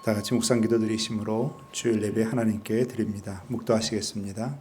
다 같이 묵상 기도 드리심으로 주일 예배 하나님께 드립니다. 묵도하시겠습니다.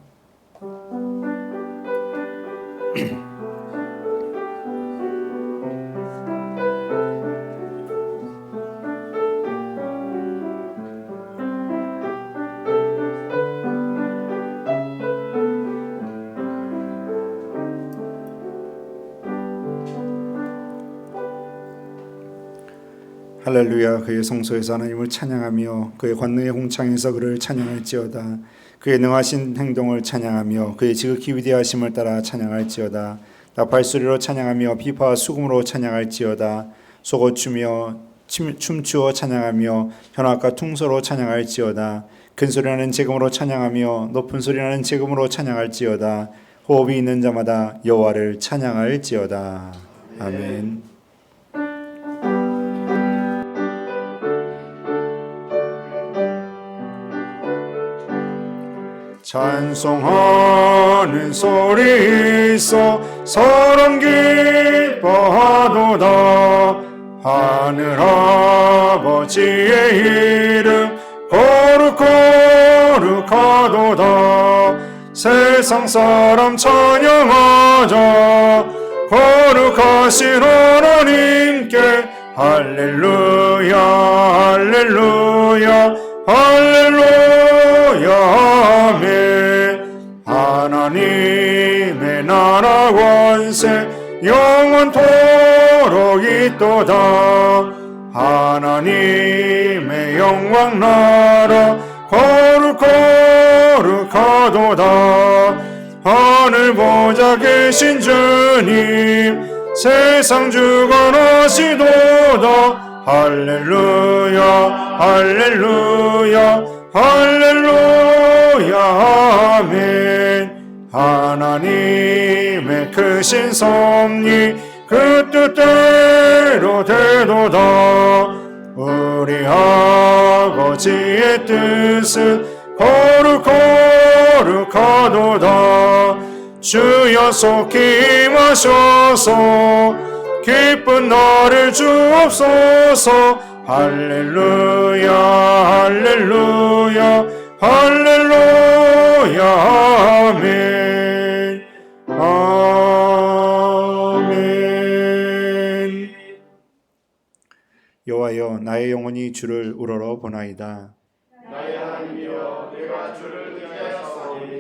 할렐루야. 그의 성소에서 하나님을 찬양하며 그의 권능의 홍창에서 그를 찬양할지어다. 그의 능하신 행동을 찬양하며 그의 지극히 위대하심을 따라 찬양할지어다. 나팔소리로 찬양하며 비파와 수금으로 찬양할지어다. 속옷추며 춤추어 찬양하며 현악과 퉁소로 찬양할지어다. 큰 소리나는 제금으로 찬양하며 높은 소리나는 제금으로 찬양할지어다. 호흡이 있는 자마다 여호와를 찬양할지어다. 아멘. 찬송하는 소리 있어 사람 기뻐하도다. 하늘 아버지의 이름 거룩거룩하도다. 세상 사람 찬양하자. 거룩하신 하나님께 할렐루야 할렐루야 할렐루야. 하나님의 나라 권세 영원토록 있도다. 하나님의 영광 나라 거룩거룩하도다. 하늘 보좌 계신 주님 세상 주관하시도다. 할렐루야 할렐루야 할렐루야. 아멘. 하나님의 크신 섭리 그 뜻대로 되도다. 우리 아버지의 뜻은 거룩거룩하도다. 주여 속히 임하셔서 기쁜 나를 주옵소서. 할렐루야 할렐루야 할렐루야. 아멘 아멘. 여호와여 나의 영혼이 주를 우러러 보나이다. 나의 하나님이여 내가 주를 의지하였사오니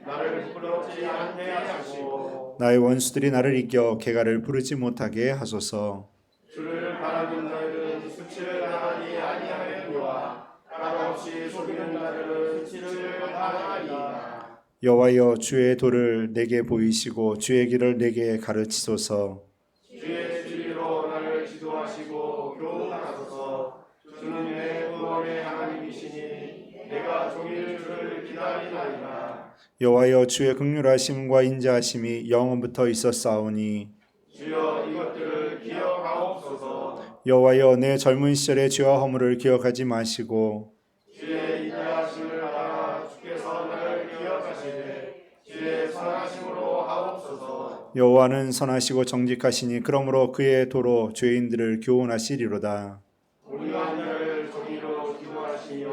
나를 부끄럽지 않게 하시고 나의 원수들이 나를 이겨 개가를 부르지 못하게 하소서. 주를 바라는 자들은 수치를 당하지 아니하려니와 까닭없이 속이는 자들은 수치를 당하리이다. 여호와여 주의 도를 내게 보이시고 주의 길을 내게 가르치소서. 주의 진리로 나를 지도하시고 교훈하소서. 주는 내 구원의 하나님이시니 내가 종일 주를 기다리나이다. 여호와여 주의 긍휼하심과 인자하심이 영원부터 있었사오니 주여 이것들을 기억하옵소서. 여호와여 내 젊은 시절의 죄와 허물을 기억하지 마시고 주의 인자하심을 알아 주께서 나를 기억하시되 주의 선하심으로 하옵소서. 여호와는 선하시고 정직하시니 그러므로 그의 도로 죄인들을 교훈하시리로다. 온유한 자를 정의로 기도하시며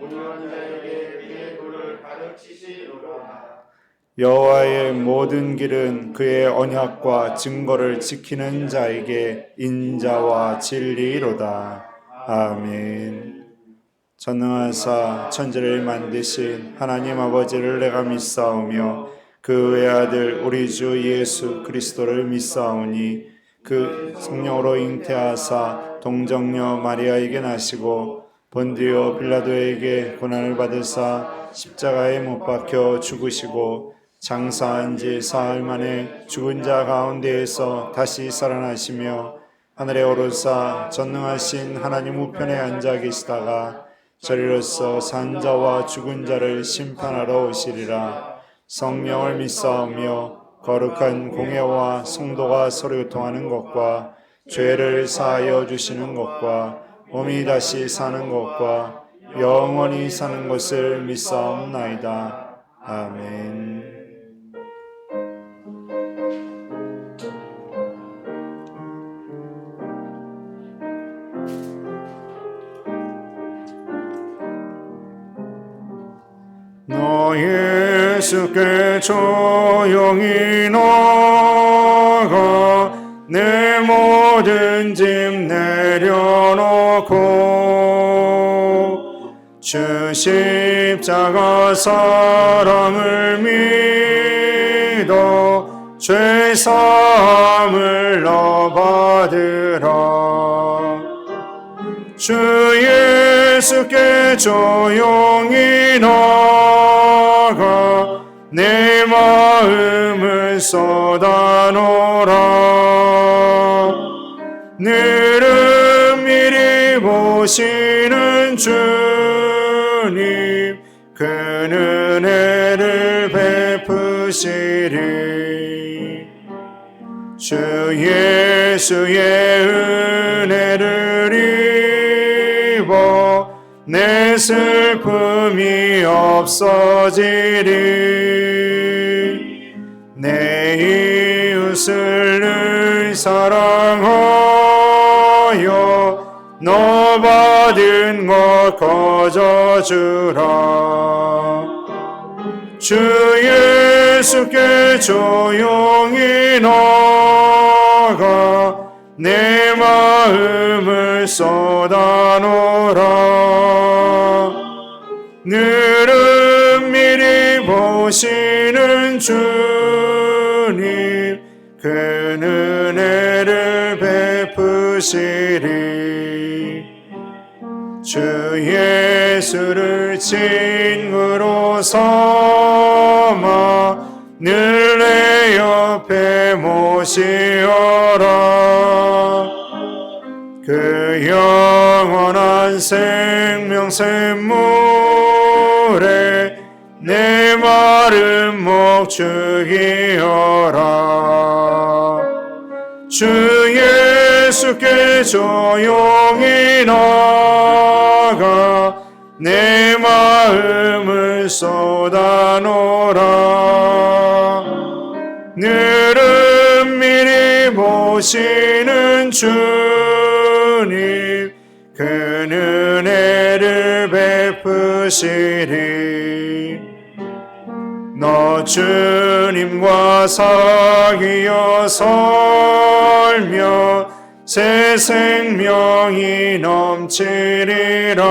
온유한 자에게 그의 도를 가르치시리로다. 여호와의 모든 길은 그의 언약과 증거를 지키는 자에게 인자와 진리로다. 아멘. 전능하사 천지를 만드신 하나님 아버지를 내가 믿사오며 그 외아들 우리 주 예수 그리스도를 믿사오니 그 성령으로 잉태하사 동정녀 마리아에게 나시고 본디오 빌라도에게 고난을 받으사 십자가에 못 박혀 죽으시고 장사한 지 사흘 만에 죽은 자 가운데에서 다시 살아나시며 하늘에 오르사 전능하신 하나님 우편에 앉아 계시다가 저리로서 산 자와 죽은 자를 심판하러 오시리라. 성령을 믿사오며 거룩한 공예와 성도가 서로 교통하는 것과 죄를 사하여 주시는 것과 몸이 다시 사는 것과 영원히 사는 것을 믿사옵나이다. 아멘. 너 예수께 조용히 나가 내 모든 짐 내려놓고 주 십자가 사랑을 믿어 죄 사함을 너 받으라. 주 예수께 조용히 나가 내 마음을 쏟아놓으라. 늘은 미리 보시는 주님 그 은혜를 베푸시리. 주 예수의 은혜를 입어 내 슬픔이 없어지리. 내 이웃을 늘 사랑하여 너 받은 것 거저주라. 주 예수께 조용히 나가 내 마음을 쏟아놓으라. 늘은 미리 보시는 주님 그 은혜를 베푸시리. 주 예수를 친구로 삼아 늘 내 옆에 모시어라. 그 영원한 생명 샘물에 내 마른 목 죽이어라. 주 예수께 조용히 나가 내 마음을 쏟아놓으라. 늘은 미리 보시는 주님 그 은혜를 베푸시리. 너 주님과 사귀어 살며 새 생명이 넘치리라.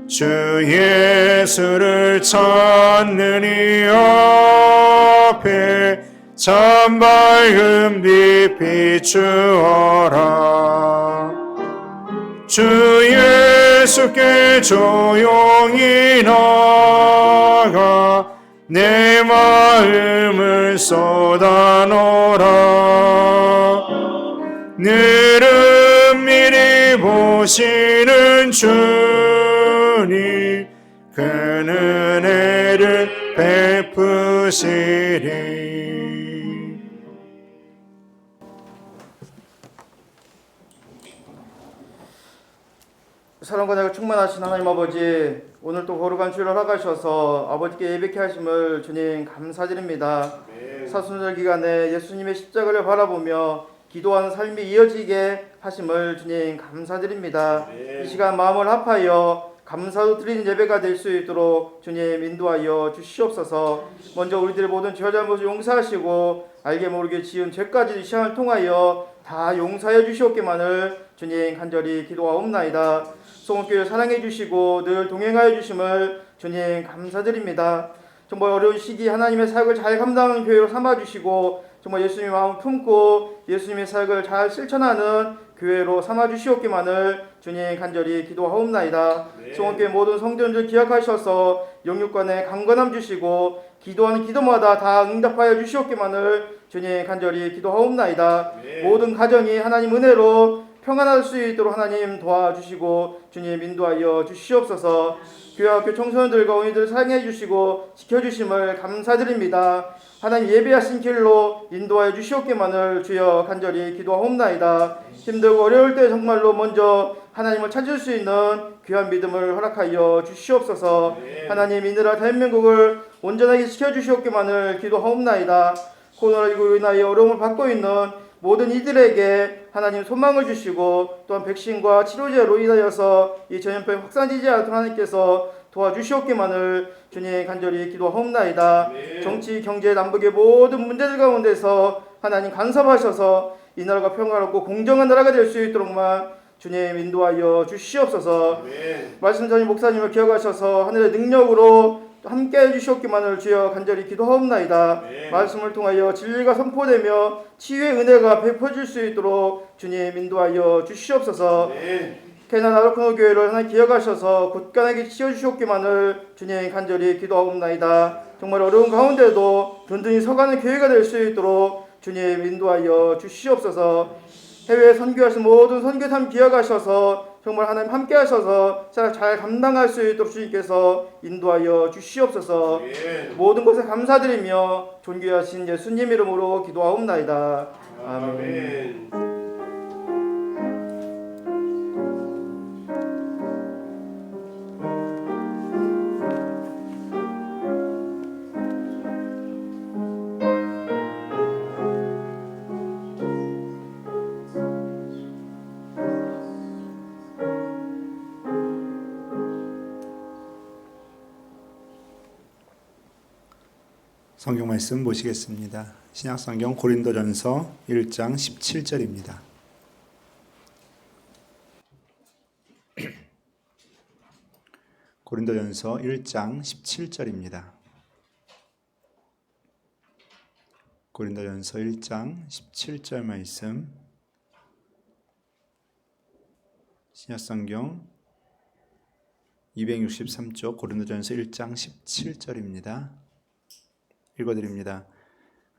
주 예수를 찾는 이 앞에 참 밝은 빛 비추어라. 주 예수께 조용히 나가 내 마음을 쏟아놓으라. 늘은 미리 보시는 주님 그 은혜를 베푸시리. 사랑과 내가 충만하신 하나님 아버지, 오늘 또 거룩한 주일을 허가하셔서 아버지께 예배케 하심을 주님 감사드립니다. 사순절 기간에 예수님의 십자가를 바라보며 기도하는 삶이 이어지게 하심을 주님 감사드립니다. 이 시간 마음을 합하여 감사로 드리는 예배가 될 수 있도록 주님 인도하여 주시옵소서. 먼저 우리들의 모든 죄 잘못을 용서하시고 알게 모르게 지은 죄까지 이 시간을 통하여 다 용서하여 주시옵기만을 주님 간절히 기도하옵나이다. 송원교회 사랑해 주시고 늘 동행하여 주심을 주님 감사드립니다. 정말 어려운 시기 하나님의 사역을 잘 감당하는 교회로 삼아주시고 정말 예수님의 마음 품고 예수님의 사역을 잘 실천하는 교회로 삼아주시옵기만을 주님 간절히 기도하옵나이다. 송원교회 모든 성도님들 기억하셔서 영육간에 강건함 주시고 기도하는 기도마다 다 응답하여 주시옵기만을 주님 간절히 기도하옵나이다. 모든 가정이 하나님 은혜로 평안할 수 있도록 하나님 도와주시고 주님 인도하여 주시옵소서. 교회 학교 청소년들과 어린이들을 사랑해 주시고 지켜주심을 감사드립니다. 하나님 예배하신 길로 인도하여 주시옵기만을 주여 간절히 기도하옵나이다. 힘들고 어려울 때 정말로 먼저 하나님을 찾을 수 있는 귀한 믿음을 허락하여 주시옵소서. 하나님 이 나라 대한민국을 온전하게 지켜주시옵기만을 기도하옵나이다. 코로나19로 인하여 어려움을 받고 있는 모든 이들에게 하나님 소망을 주시고 또한 백신과 치료제로 인하여서 이 전염병이 확산되지 않도록 하나님께서 도와주시옵기만을 주님 간절히 기도하옵나이다. 정치, 경제, 남북의 모든 문제들 가운데서 하나님 간섭하셔서 이 나라가 평화롭고 공정한 나라가 될 수 있도록만 주님 인도하여 주시옵소서. 말씀 전임 목사님을 기억하셔서 하늘의 능력으로 함께 해주시옵기만을 주여 간절히 기도하옵나이다. 말씀을 통하여 진리가 선포되며 치유의 은혜가 베풀어질 수 있도록 주님 인도하여 주시옵소서. 캐난 아르코노 교회를 하나님 기억하셔서 굳건하게 지어주시옵기만을 주님 간절히 기도하옵나이다. 정말 어려운 가운데도 든든히 서가는 교회가 될 수 있도록 주님 인도하여 주시옵소서. 해외에 선교하신 모든 선교사님 기억하셔서 정말 하나님 함께 하셔서 잘 감당할 수 있도록 주님께서 인도하여 주시옵소서. 모든 것에 감사드리며 존귀하신 예수님 이름으로 기도하옵나이다. 아멘. 성경 말씀 보시겠습니다. 신약성경 고린도전서 1장 17절입니다. 고린도전서 1장 17절입니다. 고린도전서 1장 17절 말씀, 신약성경 263쪽 고린도전서 1장 17절입니다. 읽어드립니다.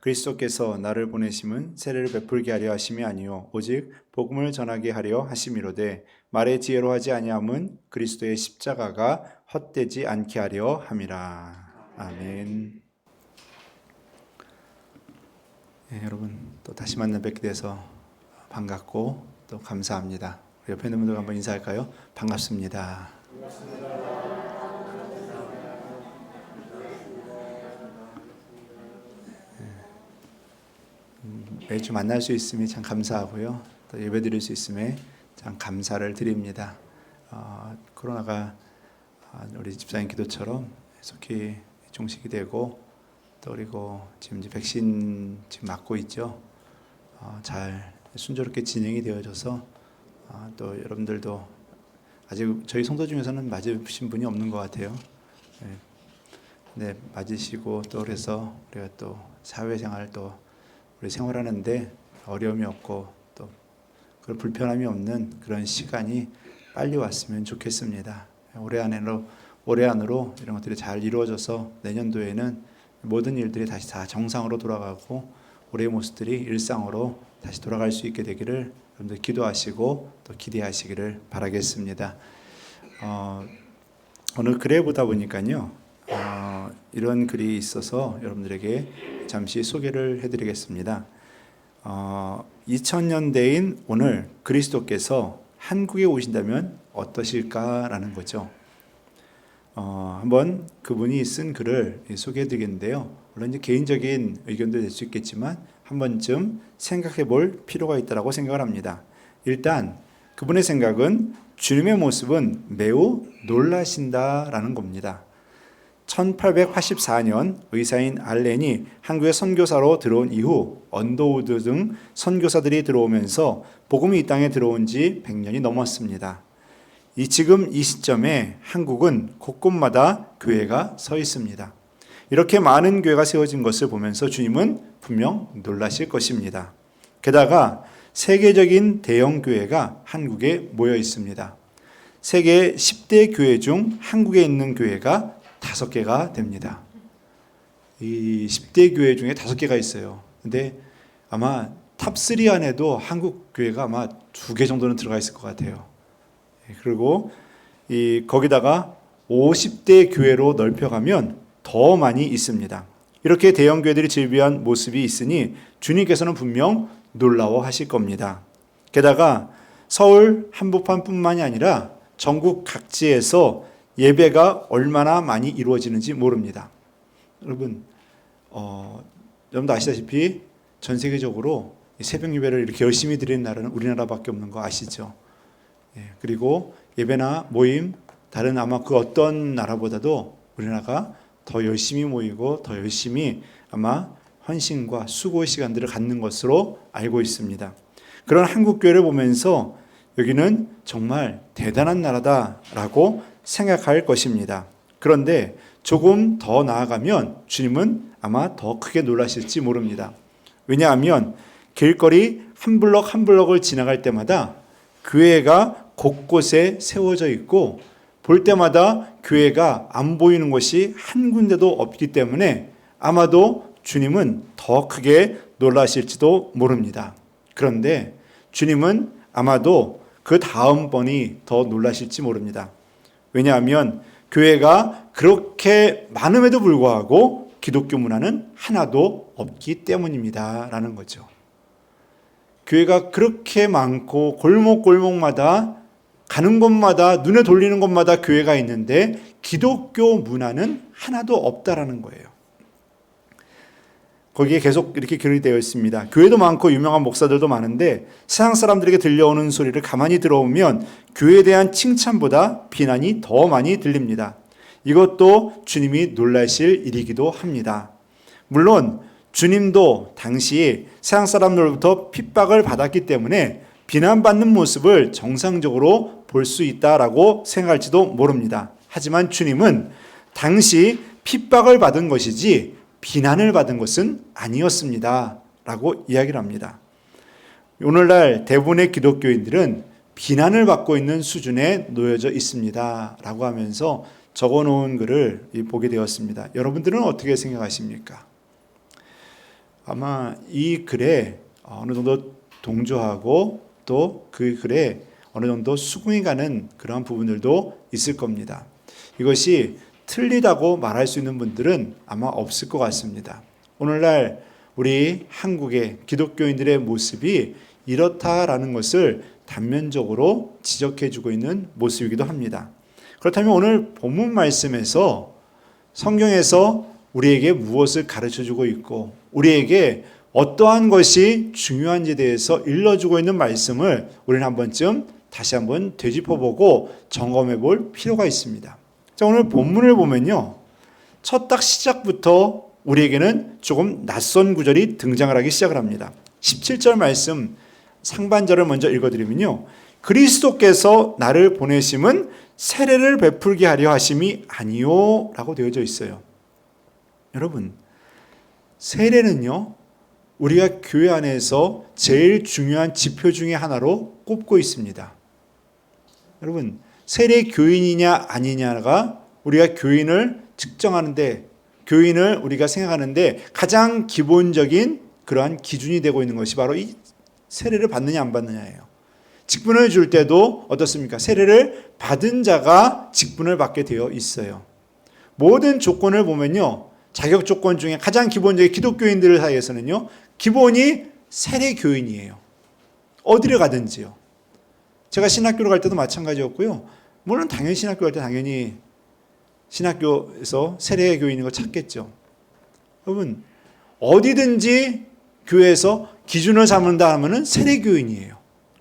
그리스도께서 나를 보내심은 세례를 베풀게 하려 하심이 아니요 오직 복음을 전하게 하려 하심이로되 말의 지혜로 하지 아니함은 그리스도의 십자가가 헛되지 않게 하려 함이라. 아멘. 네, 여러분 또 다시 만나 뵙게 돼서 반갑고 또 감사합니다. 우리 옆에 있는 분들 한번 인사할까요? 반갑습니다. 매주 만날 수 있음이 참 감사하고요. 또 예배드릴 수 있음에 참 감사를 드립니다. 코로나가 우리 집사님 기도처럼 속히 종식이 되고 또 그리고 지금 이제 백신 지금 맞고 있죠. 잘 순조롭게 진행이 되어져서 또 여러분들도 아직 저희 성도 중에서는 맞으신 분이 없는 것 같아요. 네, 맞으시고 또 그래서 우리가 또 사회생활 또 우리 생활하는데 어려움이 없고 또 그런 불편함이 없는 그런 시간이 빨리 왔으면 좋겠습니다. 올해 안으로 이런 것들이 잘 이루어져서 내년도에는 모든 일들이 다시 다 정상으로 돌아가고 올해의 모습들이 일상으로 다시 돌아갈 수 있게 되기를 여러분들 기도하시고 또 기대하시기를 바라겠습니다. 오늘 글에 보다 보니까요. 이런 글이 있어서 여러분들에게 잠시 소개를 해드리겠습니다. 2000년대인 오늘 그리스도께서 한국에 오신다면 어떠실까라는 거죠. 한번 그분이 쓴 글을 소개해드리겠는데요. 물론 이제 개인적인 의견도 될 수 있겠지만 한 번쯤 생각해 볼 필요가 있다고 생각을 합니다. 일단 그분의 생각은 주님의 모습은 매우 놀라신다라는 겁니다. 1884년 의사인 알렌이 한국에 선교사로 들어온 이후 언더우드 등 선교사들이 들어오면서 복음이 이 땅에 들어온 지 100년이 넘었습니다. 지금 이 시점에 한국은 곳곳마다 교회가 서 있습니다. 이렇게 많은 교회가 세워진 것을 보면서 주님은 분명 놀라실 것입니다. 게다가 세계적인 대형 교회가 한국에 모여 있습니다. 세계 10대 교회 중 한국에 있는 교회가 5개가 됩니다. 이 10대 교회 중에 5개가 있어요. 근데 아마 탑3 안에도 한국 교회가 아마 2개 정도는 들어가 있을 것 같아요. 그리고 거기다가 50대 교회로 넓혀가면 더 많이 있습니다. 이렇게 대형 교회들이 즐비한 모습이 있으니 주님께서는 분명 놀라워하실 겁니다. 게다가 서울 한복판뿐만이 아니라 전국 각지에서 예배가 얼마나 많이 이루어지는지 모릅니다. 여러분도 아시다시피 전 세계적으로 새벽 예배를 이렇게 열심히 드리는 나라는 우리나라밖에 없는 거 아시죠? 그리고 예배나 모임 다른 아마 그 어떤 나라보다도 우리나라가 더 열심히 모이고 더 열심히 아마 헌신과 수고의 시간들을 갖는 것으로 알고 있습니다. 그런 한국교회를 보면서 여기는 정말 대단한 나라다라고 생각할 것입니다. 그런데 조금 더 나아가면 주님은 아마 더 크게 놀라실지 모릅니다. 왜냐하면 길거리 한 블럭 한 블럭을 지나갈 때마다 교회가 곳곳에 세워져 있고 볼 때마다 교회가 안 보이는 곳이 한 군데도 없기 때문에 아마도 주님은 더 크게 놀라실지도 모릅니다. 그런데 주님은 아마도 그 다음번이 더 놀라실지 모릅니다. 왜냐하면 교회가 그렇게 많음에도 불구하고 기독교 문화는 하나도 없기 때문입니다. 라는 거죠. 교회가 그렇게 많고 골목골목마다 가는 곳마다 눈에 돌리는 곳마다 교회가 있는데 기독교 문화는 하나도 없다라는 거예요. 거기에 계속 이렇게 기록이 되어 있습니다. 교회도 많고 유명한 목사들도 많은데 세상 사람들에게 들려오는 소리를 가만히 들어오면 교회에 대한 칭찬보다 비난이 더 많이 들립니다. 이것도 주님이 놀라실 일이기도 합니다. 물론 주님도 당시 세상 사람들로부터 핍박을 받았기 때문에 비난받는 모습을 정상적으로 볼 수 있다라고 생각할지도 모릅니다. 하지만 주님은 당시 핍박을 받은 것이지 비난을 받은 것은 아니었습니다. 라고 이야기를 합니다. 오늘날 대부분의 기독교인들은 비난을 받고 있는 수준에 놓여져 있습니다. 라고 하면서 적어놓은 글을 보게 되었습니다. 여러분들은 어떻게 생각하십니까? 아마 이 글에 어느 정도 동조하고 또 그 글에 어느 정도 수긍이 가는 그런 부분들도 있을 겁니다. 이것이 틀리다고 말할 수 있는 분들은 아마 없을 것 같습니다. 오늘날 우리 한국의 기독교인들의 모습이 이렇다라는 것을 단면적으로 지적해주고 있는 모습이기도 합니다. 그렇다면 오늘 본문 말씀에서 성경에서 우리에게 무엇을 가르쳐주고 있고 우리에게 어떠한 것이 중요한지에 대해서 일러주고 있는 말씀을 우리는 한 번쯤 다시 한번 되짚어보고 점검해 볼 필요가 있습니다. 자, 오늘 본문을 보면요. 첫 딱 시작부터 우리에게는 조금 낯선 구절이 등장을 하기 시작을 합니다. 17절 말씀 상반절을 먼저 읽어드리면요. 그리스도께서 나를 보내심은 세례를 베풀게 하려 하심이 아니요 라고 되어져 있어요. 여러분, 세례는요. 우리가 교회 안에서 제일 중요한 지표 중에 하나로 꼽고 있습니다. 여러분, 세례 교인이냐 아니냐가 우리가 교인을 측정하는데 교인을 우리가 생각하는데 가장 기본적인 그러한 기준이 되고 있는 것이 바로 이 세례를 받느냐 안 받느냐예요. 직분을 줄 때도 어떻습니까? 세례를 받은 자가 직분을 받게 되어 있어요. 모든 조건을 보면요. 자격 조건 중에 가장 기본적인 기독교인들 사이에서는요. 기본이 세례 교인이에요. 어디를 가든지요. 제가 신학교를 갈 때도 마찬가지였고요. 물론 당연히 신학교 갈 때 당연히 신학교에서 세례 교인인 거 찾겠죠. 여러분 어디든지 교회에서 기준을 삼는다 하면은 세례 교인이에요.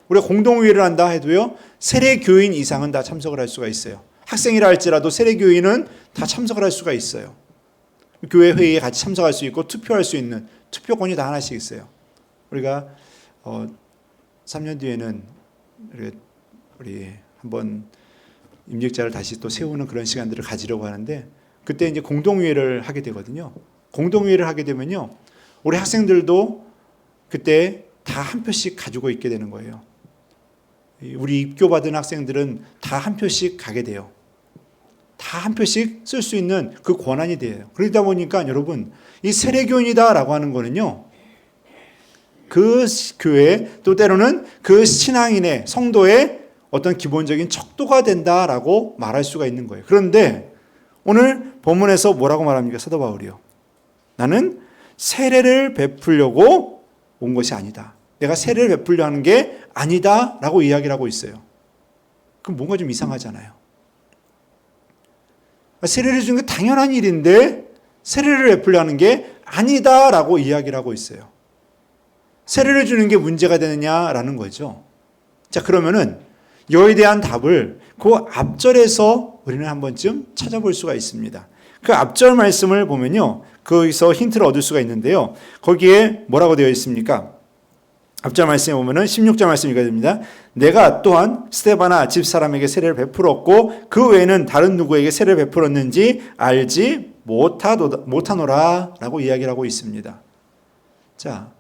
우리가 공동회의를 한다 해도요. 세례 교인 이상은 다 참석을 할 수가 있어요. 학생이라 할지라도 세례 교인은 다 참석을 할 수가 있어요. 교회 회의에 같이 참석할 수 있고 투표할 수 있는 투표권이 다 하나씩 있어요. 우리가 3년 뒤에는 우리 한번 임직자를 다시 또 세우는 그런 시간들을 가지려고 하는데 그때 이제 공동회의를 하게 되거든요. 공동회의를 하게 되면요. 우리 학생들도 그때 다 한 표씩 가지고 있게 되는 거예요. 우리 입교받은 학생들은 다 한 표씩 가게 돼요. 다 한 표씩 쓸 수 있는 그 권한이 돼요. 그러다 보니까 여러분 이 세례교인이다라고 하는 거는요. 그 교회 또 때로는 그 신앙인의 성도의 어떤 기본적인 척도가 된다라고 말할 수가 있는 거예요. 그런데 오늘 본문에서 뭐라고 말합니까? 사도 바울이요. 나는 세례를 베풀려고 온 것이 아니다. 내가 세례를 베풀려 하는 게 아니다라고 이야기를 하고 있어요. 그럼 뭔가 좀 이상하잖아요. 세례를 주는 게 당연한 일인데 세례를 베풀려 하는 게 아니다라고 이야기를 하고 있어요. 세례를 주는 게 문제가 되느냐라는 거죠. 자, 그러면은 이거에 대한 답을 그 앞절에서 우리는 한 번쯤 찾아볼 수가 있습니다. 그 앞절 말씀을 보면요, 거기서 힌트를 얻을 수가 있는데요. 거기에 뭐라고 되어 있습니까? 앞절 말씀에 보면은 16절 말씀이 됩니다. 내가 또한 스데바나 집사람에게 세례를 베풀었고 그 외에는 다른 누구에게 세례를 베풀었는지 알지 못하노라 라고 이야기를 하고 있습니다. 자,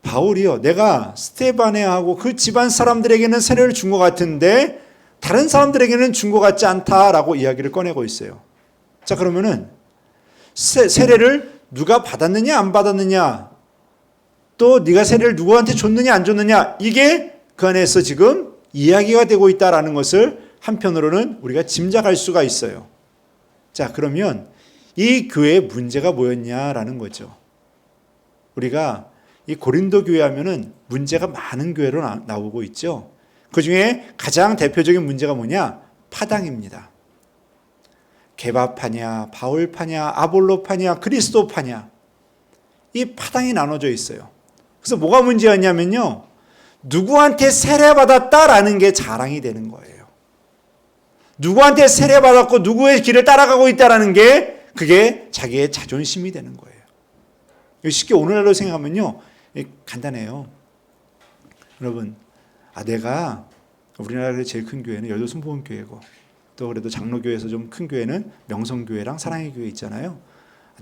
바울이요, 내가 스데바네하고 그 집안 사람들에게는 세례를 준 것 같은데 다른 사람들에게는 준 것 같지 않다라고 이야기를 꺼내고 있어요. 자, 그러면은 세례를 누가 받았느냐 안 받았느냐, 또 네가 세례를 누구한테 줬느냐 안 줬느냐, 이게 그 안에서 지금 이야기가 되고 있다라는 것을 한편으로는 우리가 짐작할 수가 있어요. 자, 그러면 이 교회의 문제가 뭐였냐라는 거죠. 우리가 이 고린도 교회 하면은 문제가 많은 교회로 나오고 있죠. 그 중에 가장 대표적인 문제가 뭐냐? 파당입니다. 게바파냐, 바울파냐, 아볼로파냐, 그리스도파냐, 이 파당이 나눠져 있어요. 그래서 뭐가 문제였냐면요, 누구한테 세례받았다라는 게 자랑이 되는 거예요. 누구한테 세례받았고 누구의 길을 따라가고 있다라는 게 그게 자기의 자존심이 되는 거예요. 쉽게 오늘날로 생각하면요, 간단해요. 여러분, 내가 우리나라의 제일 큰 교회는 여도순복음교회고, 또 그래도 장로교회에서 좀 큰 교회는 명성교회랑 사랑의 교회 있잖아요.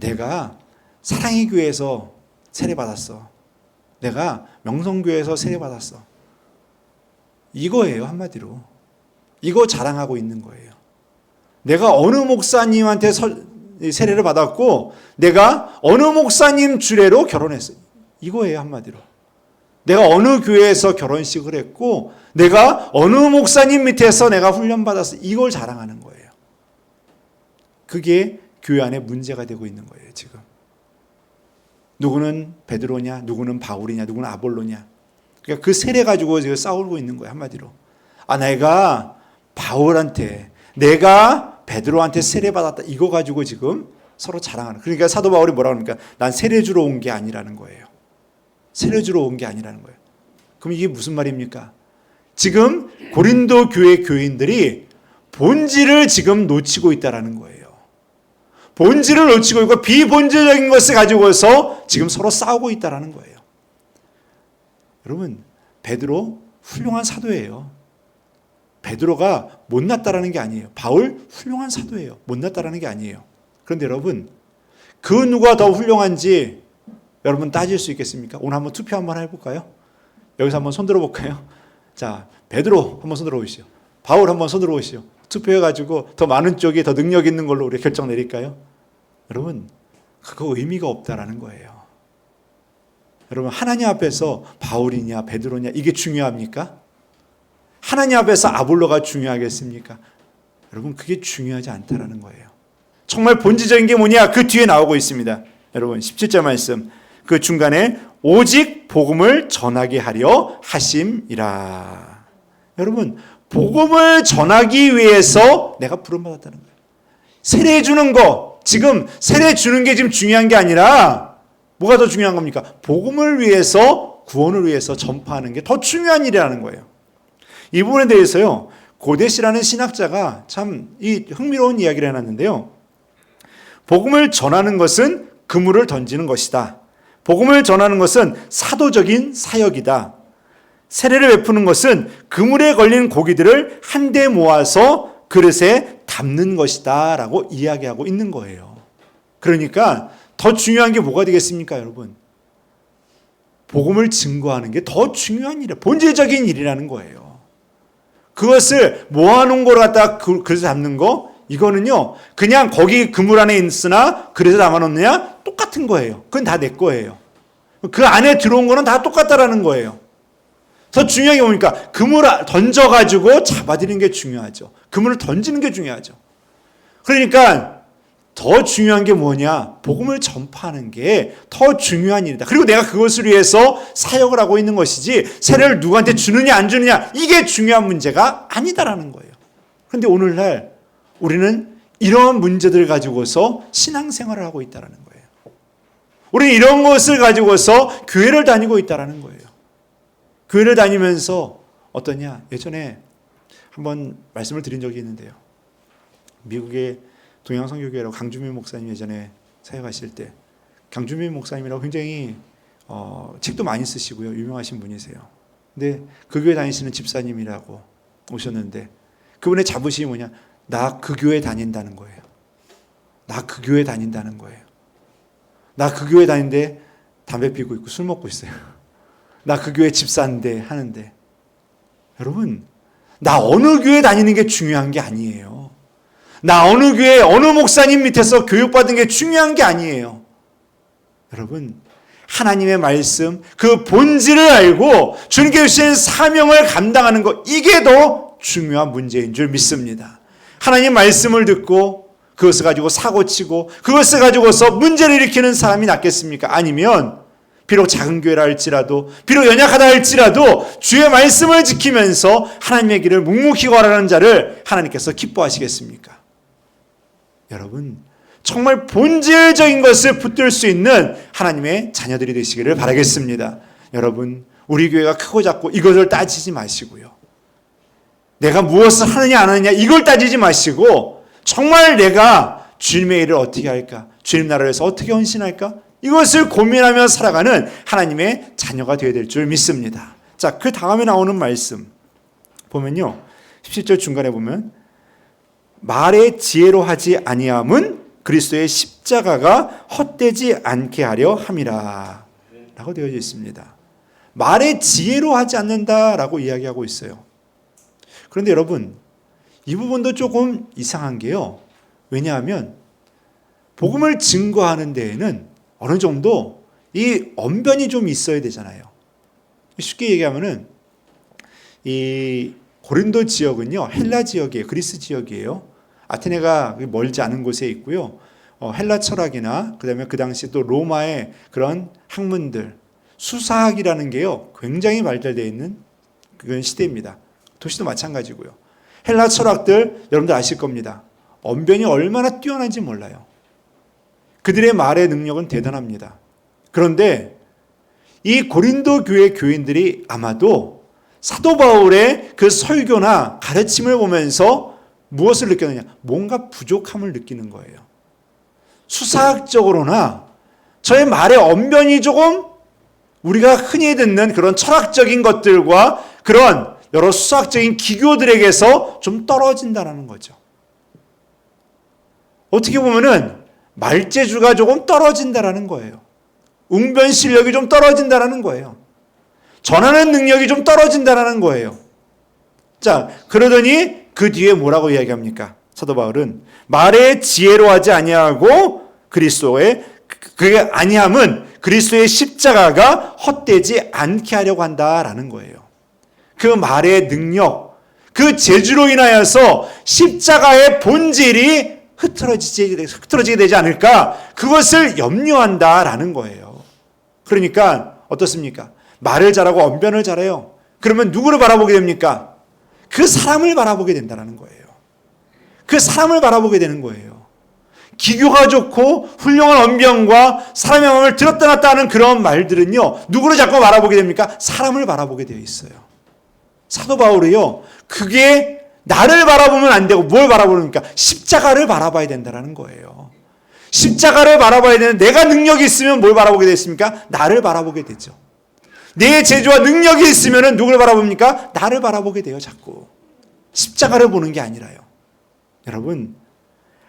내가 사랑의 교회에서 세례받았어. 내가 명성교회에서 세례받았어. 이거예요, 한마디로. 이거 자랑하고 있는 거예요. 내가 어느 목사님한테 세례를 받았고 내가 어느 목사님 주례로 결혼했어요. 이거예요, 한마디로. 내가 어느 교회에서 결혼식을 했고 내가 어느 목사님 밑에서 내가 훈련받았어. 이걸 자랑하는 거예요. 그게 교회 안에 문제가 되고 있는 거예요, 지금. 누구는 베드로냐, 누구는 바울이냐, 누구는 아볼로냐. 그러니까 그 세례 가지고 지금 싸우고 있는 거예요, 한마디로. 내가 바울한테, 내가 베드로한테 세례 받았다. 이거 가지고 지금 서로 자랑하는. 그러니까 사도 바울이 뭐라고 합니까? 난 세례 주러 온 게 아니라는 거예요. 세례 주러 온 게 아니라는 거예요. 그럼 이게 무슨 말입니까? 지금 고린도 교회 교인들이 본질을 지금 놓치고 있다라는 거예요. 본질을 놓치고 있고 비본질적인 것을 가지고서 지금 서로 싸우고 있다라는 거예요. 여러분, 베드로 훌륭한 사도예요. 베드로가 못났다라는 게 아니에요. 바울 훌륭한 사도예요. 못났다라는 게 아니에요. 그런데 여러분, 그 누가 더 훌륭한지 여러분 따질 수 있겠습니까? 오늘 한번 투표 한번 해볼까요? 여기서 한번 손 들어볼까요? 자, 베드로 한번 손 들어보시죠. 바울 한번 손 들어보시죠. 투표해가지고 더 많은 쪽이 더 능력 있는 걸로 우리 결정 내릴까요? 여러분, 그거 의미가 없다라는 거예요. 여러분, 하나님 앞에서 바울이냐 베드로냐 이게 중요합니까? 하나님 앞에서 아볼로가 중요하겠습니까? 여러분, 그게 중요하지 않다라는 거예요. 정말 본질적인 게 뭐냐? 그 뒤에 나오고 있습니다. 여러분, 17절 말씀, 그 중간에 오직 복음을 전하게 하려 하심이라. 여러분, 복음을 전하기 위해서 내가 부름받았다는 거예요. 세례 주는 거, 지금 세례 주는 게 지금 중요한 게 아니라 뭐가 더 중요한 겁니까? 복음을 위해서, 구원을 위해서 전파하는 게 더 중요한 일이라는 거예요. 이 부분에 대해서요, 고데시라는 신학자가 참 이 흥미로운 이야기를 해놨는데요. 복음을 전하는 것은 그물을 던지는 것이다. 복음을 전하는 것은 사도적인 사역이다. 세례를 베푸는 것은 그물에 걸린 고기들을 한데 모아서 그릇에 담는 것이다 라고 이야기하고 있는 거예요. 그러니까 더 중요한 게 뭐가 되겠습니까, 여러분? 복음을 증거하는 게 더 중요한 일이에요. 본질적인 일이라는 거예요. 그것을 모아놓은 걸 갖다가 그릇에 담는 거, 이거는요, 그냥 거기 그물 안에 있으나 그릇에 담아놓느냐 똑같은 거예요. 그건 다 내 거예요. 그 안에 들어온 거는 다 똑같다라는 거예요. 더 중요한 게 뭡니까? 그물을 던져가지고 잡아들이는 게 중요하죠. 그물을 던지는 게 중요하죠. 그러니까 더 중요한 게 뭐냐? 복음을 전파하는 게 더 중요한 일이다. 그리고 내가 그것을 위해서 사역을 하고 있는 것이지 세례를 누구한테 주느냐 안 주느냐 이게 중요한 문제가 아니다라는 거예요. 그런데 오늘날 우리는 이러한 문제들을 가지고서 신앙생활을 하고 있다는 거예요. 우리는 이런 것을 가지고서 교회를 다니고 있다는 거예요. 교회를 다니면서 어떠냐? 예전에 한번 말씀을 드린 적이 있는데요. 미국의 동양선교교회라고 강주민 목사님 예전에 사역하실 때, 강주민 목사님이라고 굉장히 책도 많이 쓰시고요, 유명하신 분이세요. 근데 그 교회 다니시는 집사님이라고 오셨는데 그분의 자부심이 뭐냐? 나 그 교회 다닌다는 거예요. 나 그 교회 다닌다는 거예요. 나 그 교회 다니는데 담배 피우고 있고 술 먹고 있어요. 나 그 교회 집사인데 하는데, 여러분, 나 어느 교회 다니는 게 중요한 게 아니에요. 나 어느 교회 어느 목사님 밑에서 교육받은 게 중요한 게 아니에요. 여러분, 하나님의 말씀, 그 본질을 알고 주님께 주신 사명을 감당하는 것, 이게 더 중요한 문제인 줄 믿습니다. 하나님 말씀을 듣고 그것을 가지고 사고치고 그것을 가지고서 문제를 일으키는 사람이 낫겠습니까? 아니면 비록 작은 교회라 할지라도, 비록 연약하다 할지라도 주의 말씀을 지키면서 하나님의 길을 묵묵히 걸어가는 자를 하나님께서 기뻐하시겠습니까? 여러분, 정말 본질적인 것을 붙들 수 있는 하나님의 자녀들이 되시기를 바라겠습니다. 여러분, 우리 교회가 크고 작고 이것을 따지지 마시고요. 내가 무엇을 하느냐 안 하느냐 이걸 따지지 마시고, 정말 내가 주님의 일을 어떻게 할까? 주님 나라를 위해서 어떻게 헌신할까? 이것을 고민하며 살아가는 하나님의 자녀가 되어야 될 줄 믿습니다. 자, 그 다음에 나오는 말씀 보면요, 17절 중간에 보면 말의 지혜로 하지 아니함은 그리스도의 십자가가 헛되지 않게 하려 함이라 라고 되어져 있습니다. 말의 지혜로 하지 않는다라고 이야기하고 있어요. 그런데 여러분, 이 부분도 조금 이상한 게요, 왜냐하면 복음을 증거하는 데에는 어느 정도 이 언변이 좀 있어야 되잖아요. 쉽게 얘기하면은 이 고린도 지역은요, 헬라 지역이에요. 그리스 지역이에요. 아테네가 멀지 않은 곳에 있고요. 헬라 철학이나 그다음에 그 당시 또 로마의 그런 학문들, 수사학이라는 게요, 굉장히 발달되어 있는 그런 시대입니다. 도시도 마찬가지고요. 헬라 철학들 여러분들 아실 겁니다. 언변이 얼마나 뛰어난지 몰라요. 그들의 말의 능력은 대단합니다. 그런데 이 고린도 교회 교인들이 아마도 사도 바울의 그 설교나 가르침을 보면서 무엇을 느꼈느냐? 뭔가 부족함을 느끼는 거예요. 수사학적으로나 저의 말의 언변이 조금 우리가 흔히 듣는 그런 철학적인 것들과 그런 여러 수학적인 기교들에게서 좀 떨어진다는 거죠. 어떻게 보면은 말재주가 조금 떨어진다는 거예요. 웅변 실력이 좀 떨어진다는 거예요. 전하는 능력이 좀 떨어진다는 거예요. 자, 그러더니 그 뒤에 뭐라고 이야기합니까? 사도 바울은 말의 지혜로 하지 아니하고 그리스도의 그게 아니함은 그리스도의 십자가가 헛되지 않게 하려고 한다라는 거예요. 그 말의 능력, 그 재주로 인하여서 십자가의 본질이 흐트러지게 되지 않을까, 그것을 염려한다라는 거예요. 그러니까 어떻습니까? 말을 잘하고 언변을 잘해요. 그러면 누구를 바라보게 됩니까? 그 사람을 바라보게 된다는 거예요. 그 사람을 바라보게 되는 거예요. 기교가 좋고 훌륭한 언변과 사람의 마음을 들었다 놨다 하는 그런 말들은요, 누구를 자꾸 바라보게 됩니까? 사람을 바라보게 되어 있어요. 사도 바울이요, 그게 나를 바라보면 안 되고 뭘 바라보니까 십자가를 바라봐야 된다는 거예요. 십자가를 바라봐야 되는, 내가 능력이 있으면 뭘 바라보게 됐습니까? 나를 바라보게 되죠. 내 재주와 능력이 있으면 누굴 바라봅니까? 나를 바라보게 돼요. 자꾸 십자가를 보는 게 아니라요. 여러분,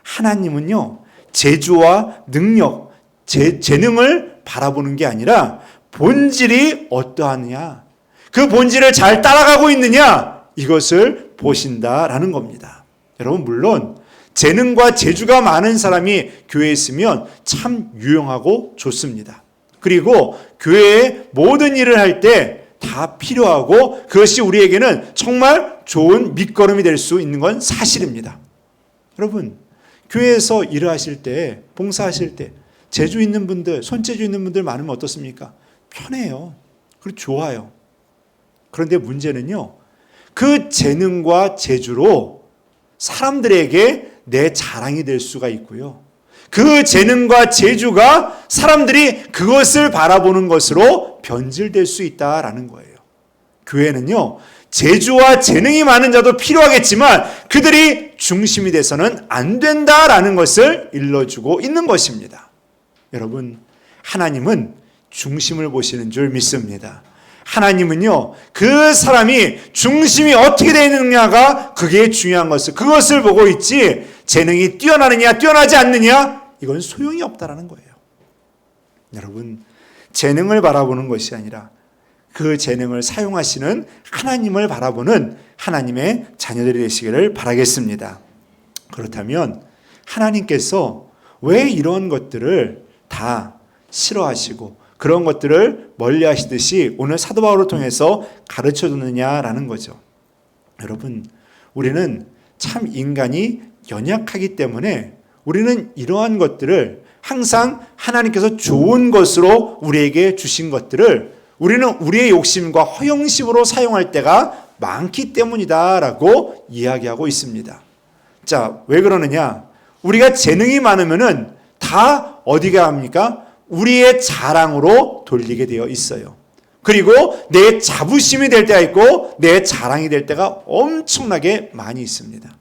하나님은요, 재주와 능력, 재능을 바라보는 게 아니라 본질이 어떠하느냐, 그 본질을 잘 따라가고 있느냐, 이것을 보신다라는 겁니다. 여러분, 물론 재능과 재주가 많은 사람이 교회에 있으면 참 유용하고 좋습니다. 그리고 교회의 모든 일을 할 때 다 필요하고 그것이 우리에게는 정말 좋은 밑거름이 될 수 있는 건 사실입니다. 여러분, 교회에서 일을 하실 때, 봉사하실 때 재주 있는 분들, 손재주 있는 분들 많으면 어떻습니까? 편해요. 그리고 좋아요. 그런데 문제는요, 그 재능과 재주로 사람들에게 내 자랑이 될 수가 있고요, 그 재능과 재주가 사람들이 그것을 바라보는 것으로 변질될 수 있다라는 거예요. 교회는요, 재주와 재능이 많은 자도 필요하겠지만 그들이 중심이 돼서는 안 된다라는 것을 일러주고 있는 것입니다. 여러분, 하나님은 중심을 보시는 줄 믿습니다. 하나님은요, 그 사람이 중심이 어떻게 되어 있느냐가 그게 중요한 그것을 보고 있지, 재능이 뛰어나느냐 뛰어나지 않느냐 이건 소용이 없다라는 거예요. 여러분, 재능을 바라보는 것이 아니라 그 재능을 사용하시는 하나님을 바라보는 하나님의 자녀들이 되시기를 바라겠습니다. 그렇다면 하나님께서 왜 이런 것들을 다 싫어하시고 그런 것들을 멀리 하시듯이 오늘 사도 바울을 통해서 가르쳐 주느냐라는 거죠. 여러분, 우리는 참 인간이 연약하기 때문에 우리는 이러한 것들을 항상 하나님께서 좋은 것으로 우리에게 주신 것들을 우리는 우리의 욕심과 허영심으로 사용할 때가 많기 때문이다라고 이야기하고 있습니다. 자, 왜 그러느냐? 우리가 재능이 많으면은 다 어디가 합니까? 우리의 자랑으로 돌리게 되어 있어요. 그리고 내 자부심이 될 때가 있고 내 자랑이 될 때가 엄청나게 많이 있습니다.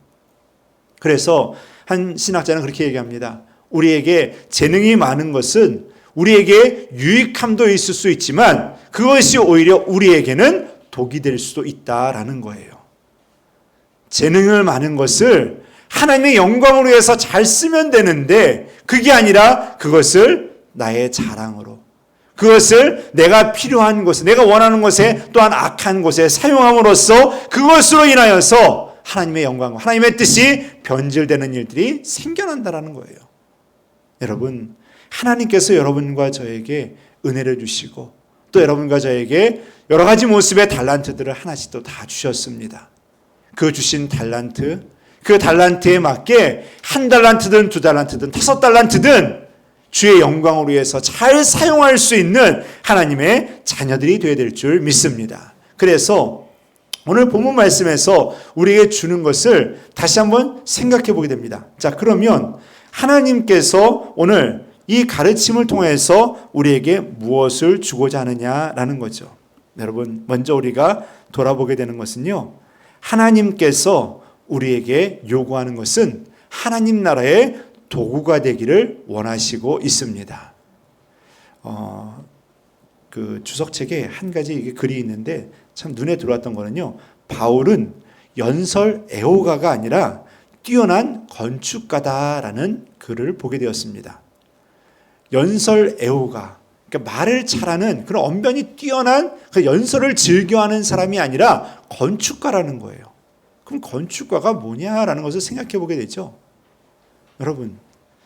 그래서 한 신학자는 그렇게 얘기합니다. 우리에게 재능이 많은 것은 우리에게 유익함도 있을 수 있지만 그것이 오히려 우리에게는 독이 될 수도 있다라는 거예요. 재능을 많은 것을 하나님의 영광을 위해서 잘 쓰면 되는데 그게 아니라 그것을 나의 자랑으로, 그것을 내가 필요한 곳에, 내가 원하는 곳에, 또한 악한 곳에 사용함으로써 그것으로 인하여서 하나님의 영광과 하나님의 뜻이 변질되는 일들이 생겨난다라는 거예요. 여러분, 하나님께서 여러분과 저에게 은혜를 주시고 또 여러분과 저에게 여러 가지 모습의 달란트들을 하나씩 또 다 주셨습니다. 그 주신 달란트, 그 달란트에 맞게 1달란트든 2달란트든 5달란트든 주의 영광을 위해서 잘 사용할 수 있는 하나님의 자녀들이 되어야 될 줄 믿습니다. 그래서 오늘 본문 말씀에서 우리에게 주는 것을 다시 한번 생각해 보게 됩니다. 자, 그러면 하나님께서 오늘 이 가르침을 통해서 우리에게 무엇을 주고자 하느냐라는 거죠. 여러분, 먼저 우리가 돌아보게 되는 것은요, 하나님께서 우리에게 요구하는 것은 하나님 나라의 도구가 되기를 원하시고 있습니다. 그 주석책에 한 가지 이게 글이 있는데 참 눈에 들어왔던 거는요, 바울은 연설 애호가가 아니라 뛰어난 건축가다라는 글을 보게 되었습니다. 연설 애호가, 그러니까 말을 잘하는 그런 언변이 뛰어난 그 연설을 즐겨하는 사람이 아니라 건축가라는 거예요. 그럼 건축가가 뭐냐라는 것을 생각해 보게 되죠. 여러분,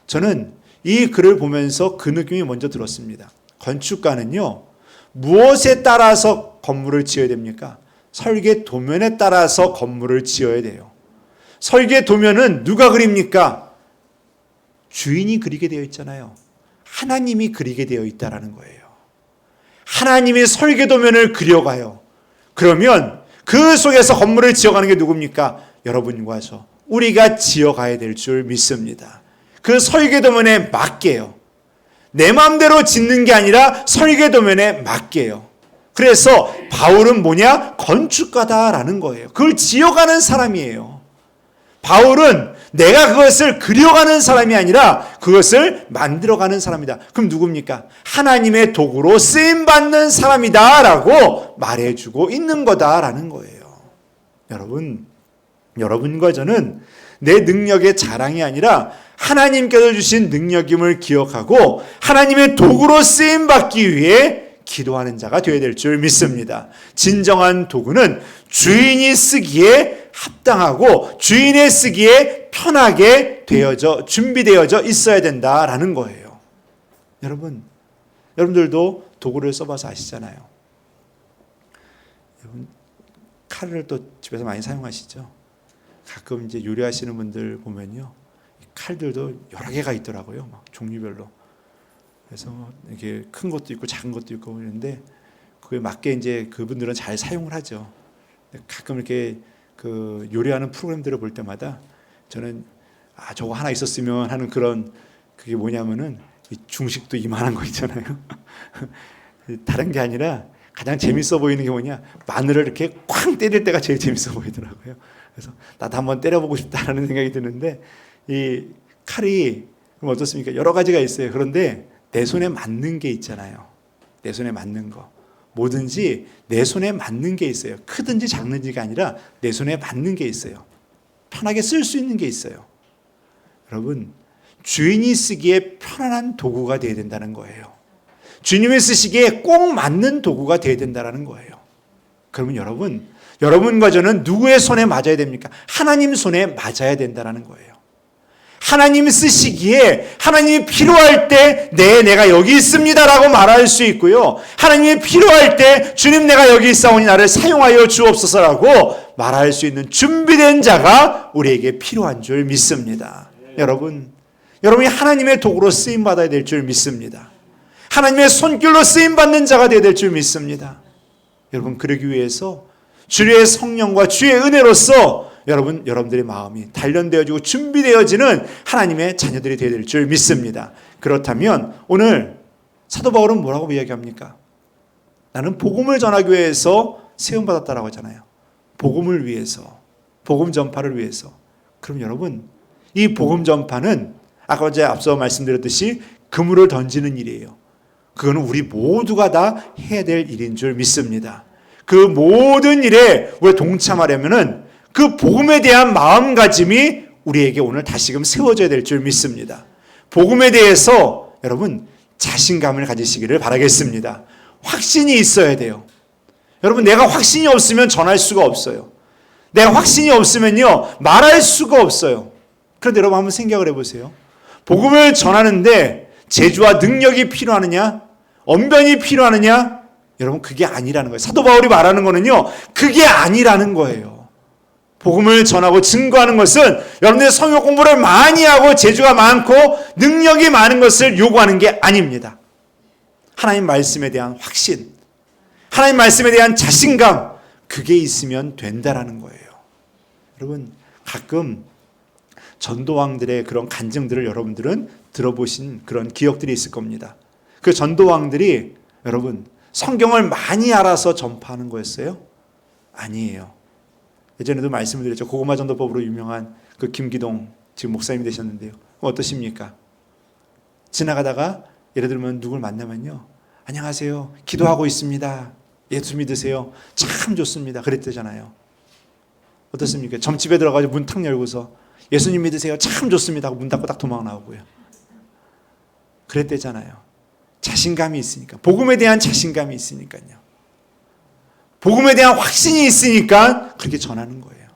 저는 이 글을 보면서 그 느낌이 먼저 들었습니다. 건축가는요, 무엇에 따라서 건물을 지어야 됩니까? 설계 도면에 따라서 건물을 지어야 돼요. 설계 도면은 누가 그립니까? 주인이 그리게 되어 있잖아요. 하나님이 그리게 되어 있다라는 거예요. 하나님이 설계 도면을 그려가요. 그러면 그 속에서 건물을 지어가는 게 누굽니까? 여러분과 저, 우리가 지어가야 될 줄 믿습니다. 그 설계 도면에 맞게요. 내 마음대로 짓는 게 아니라 설계 도면에 맞게요. 그래서 바울은 뭐냐? 건축가다라는 거예요. 그걸 지어가는 사람이에요. 바울은 내가 그것을 그려가는 사람이 아니라 그것을 만들어가는 사람이다. 그럼 누굽니까? 하나님의 도구로 쓰임받는 사람이다 라고 말해주고 있는 거다라는 거예요. 여러분, 여러분과 저는 내 능력의 자랑이 아니라 하나님께서 주신 능력임을 기억하고 하나님의 도구로 쓰임받기 위해 기도하는 자가 되어야 될 줄 믿습니다. 진정한 도구는 주인이 쓰기에 합당하고 주인의 쓰기에 편하게 준비되어져 있어야 된다라는 거예요. 여러분들도 도구를 써봐서 아시잖아요. 여러분, 칼을 또 집에서 많이 사용하시죠? 가끔 이제 요리하시는 분들 보면요, 칼들도 여러 개가 있더라고요. 막 종류별로. 그래서 이게 큰 것도 있고 작은 것도 있고 그런데 그에 맞게 이제 그분들은 잘 사용을 하죠. 가끔 이렇게 그 요리하는 프로그램들을 볼 때마다 저는 저거 하나 있었으면 하는 그런, 그게 뭐냐면은 이 중식도 이만한 거 있잖아요. 다른 게 아니라 가장 재밌어 보이는 게 뭐냐? 마늘을 이렇게 쾅 때릴 때가 제일 재밌어 보이더라고요. 그래서 나도 한번 때려보고 싶다라는 생각이 드는데 이 칼이 그럼 어떻습니까? 여러 가지가 있어요. 그런데 내 손에 맞는 게 있잖아요. 내 손에 맞는 거. 뭐든지 내 손에 맞는 게 있어요. 크든지 작는지가 아니라 내 손에 맞는 게 있어요. 편하게 쓸 수 있는 게 있어요. 여러분, 주인이 쓰기에 편안한 도구가 되어야 된다는 거예요. 주님이 쓰시기에 꼭 맞는 도구가 되어야 된다는 거예요. 그러면 여러분과 저는 누구의 손에 맞아야 됩니까? 하나님 손에 맞아야 된다는 거예요. 하나님 쓰시기에 하나님이 필요할 때 내가 여기 있습니다라고 말할 수 있고요. 하나님이 필요할 때 주님 내가 여기 있사오니 나를 사용하여 주옵소서라고 말할 수 있는 준비된 자가 우리에게 필요한 줄 믿습니다. 여러분이 하나님의 도구로 쓰임받아야 될 줄 믿습니다. 하나님의 손길로 쓰임받는 자가 되어야 될 줄 믿습니다. 여러분, 그러기 위해서 주의 성령과 주의 은혜로서 여러분들의 마음이 단련되어지고 준비되어지는 하나님의 자녀들이 되어야 될 줄 믿습니다. 그렇다면 오늘 사도 바울은 뭐라고 이야기합니까? 나는 복음을 전하기 위해서 세움받았다라고 하잖아요. 복음을 위해서, 복음 전파를 위해서. 그럼 여러분, 이 복음 전파는 아까 어제 앞서 말씀드렸듯이 그물을 던지는 일이에요. 그거는 우리 모두가 다 해야 될 일인 줄 믿습니다. 그 모든 일에 우리가 동참하려면은 그 복음에 대한 마음가짐이 우리에게 오늘 다시금 세워져야 될 줄 믿습니다. 복음에 대해서 여러분 자신감을 가지시기를 바라겠습니다. 확신이 있어야 돼요. 여러분, 내가 확신이 없으면 전할 수가 없어요. 내가 확신이 없으면요 말할 수가 없어요. 그런데 여러분 한번 생각을 해보세요. 복음을 전하는데 재주와 능력이 필요하느냐? 언변이 필요하느냐? 여러분, 그게 아니라는 거예요. 사도 바울이 말하는 거는요 그게 아니라는 거예요. 복음을 전하고 증거하는 것은 여러분들이 성경 공부를 많이 하고 재주가 많고 능력이 많은 것을 요구하는 게 아닙니다. 하나님 말씀에 대한 확신, 하나님 말씀에 대한 자신감, 그게 있으면 된다라는 거예요. 여러분, 가끔 전도왕들의 그런 간증들을 여러분들은 들어보신 그런 기억들이 있을 겁니다. 그 전도왕들이 여러분 성경을 많이 알아서 전파하는 거였어요? 아니에요. 예전에도 말씀을 드렸죠. 고구마 전도법으로 유명한 그 김기동 지금 목사님이 되셨는데요. 어떠십니까? 지나가다가 예를 들면 누굴 만나면요, 안녕하세요, 기도하고 있습니다, 예수 믿으세요, 참 좋습니다, 그랬대잖아요. 어떻습니까? 점집에 들어가서 문 탁 열고서 예수님 믿으세요, 참 좋습니다 하고 문 닫고 딱 도망 나오고요. 그랬대잖아요. 자신감이 있으니까, 복음에 대한 자신감이 있으니까요. 복음에 대한 확신이 있으니까 그렇게 전하는 거예요.